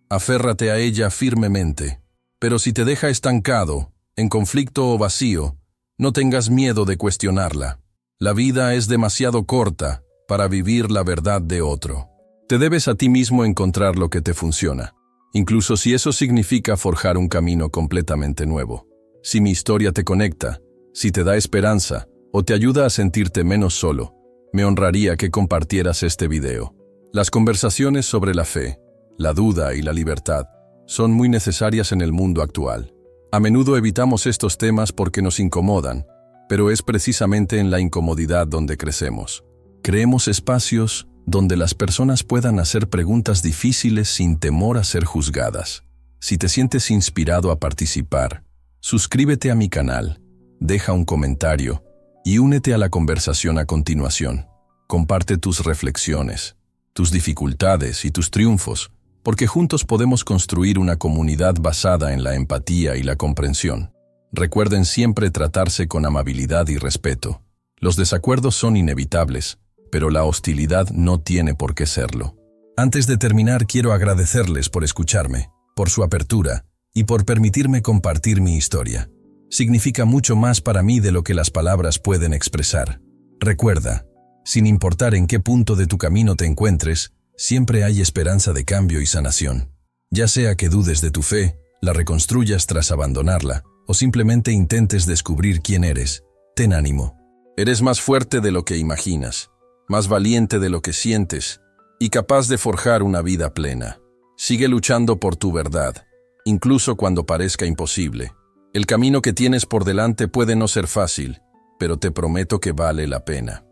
aférrate a ella firmemente. Pero si te deja estancado, en conflicto o vacío, no tengas miedo de cuestionarla. La vida es demasiado corta para vivir la verdad de otro. Te debes a ti mismo encontrar lo que te funciona, incluso si eso significa forjar un camino completamente nuevo. Si mi historia te conecta, si te da esperanza o te ayuda a sentirte menos solo, me honraría que compartieras este video. Las conversaciones sobre la fe, la duda y la libertad son muy necesarias en el mundo actual. A menudo evitamos estos temas porque nos incomodan, pero es precisamente en la incomodidad donde crecemos. Creemos espacios donde las personas puedan hacer preguntas difíciles sin temor a ser juzgadas. Si te sientes inspirado a participar, suscríbete a mi canal, deja un comentario y únete a la conversación a continuación. Comparte tus reflexiones, tus dificultades y tus triunfos, porque juntos podemos construir una comunidad basada en la empatía y la comprensión. Recuerden siempre tratarse con amabilidad y respeto. Los desacuerdos son inevitables, pero la hostilidad no tiene por qué serlo. Antes de terminar, quiero agradecerles por escucharme, por su apertura y por permitirme compartir mi historia. Significa mucho más para mí de lo que las palabras pueden expresar. Recuerda, sin importar en qué punto de tu camino te encuentres, siempre hay esperanza de cambio y sanación. Ya sea que dudes de tu fe, la reconstruyas tras abandonarla, o simplemente intentes descubrir quién eres, ten ánimo. Eres más fuerte de lo que imaginas, más valiente de lo que sientes, y capaz de forjar una vida plena. Sigue luchando por tu verdad, incluso cuando parezca imposible. El camino que tienes por delante puede no ser fácil, pero te prometo que vale la pena.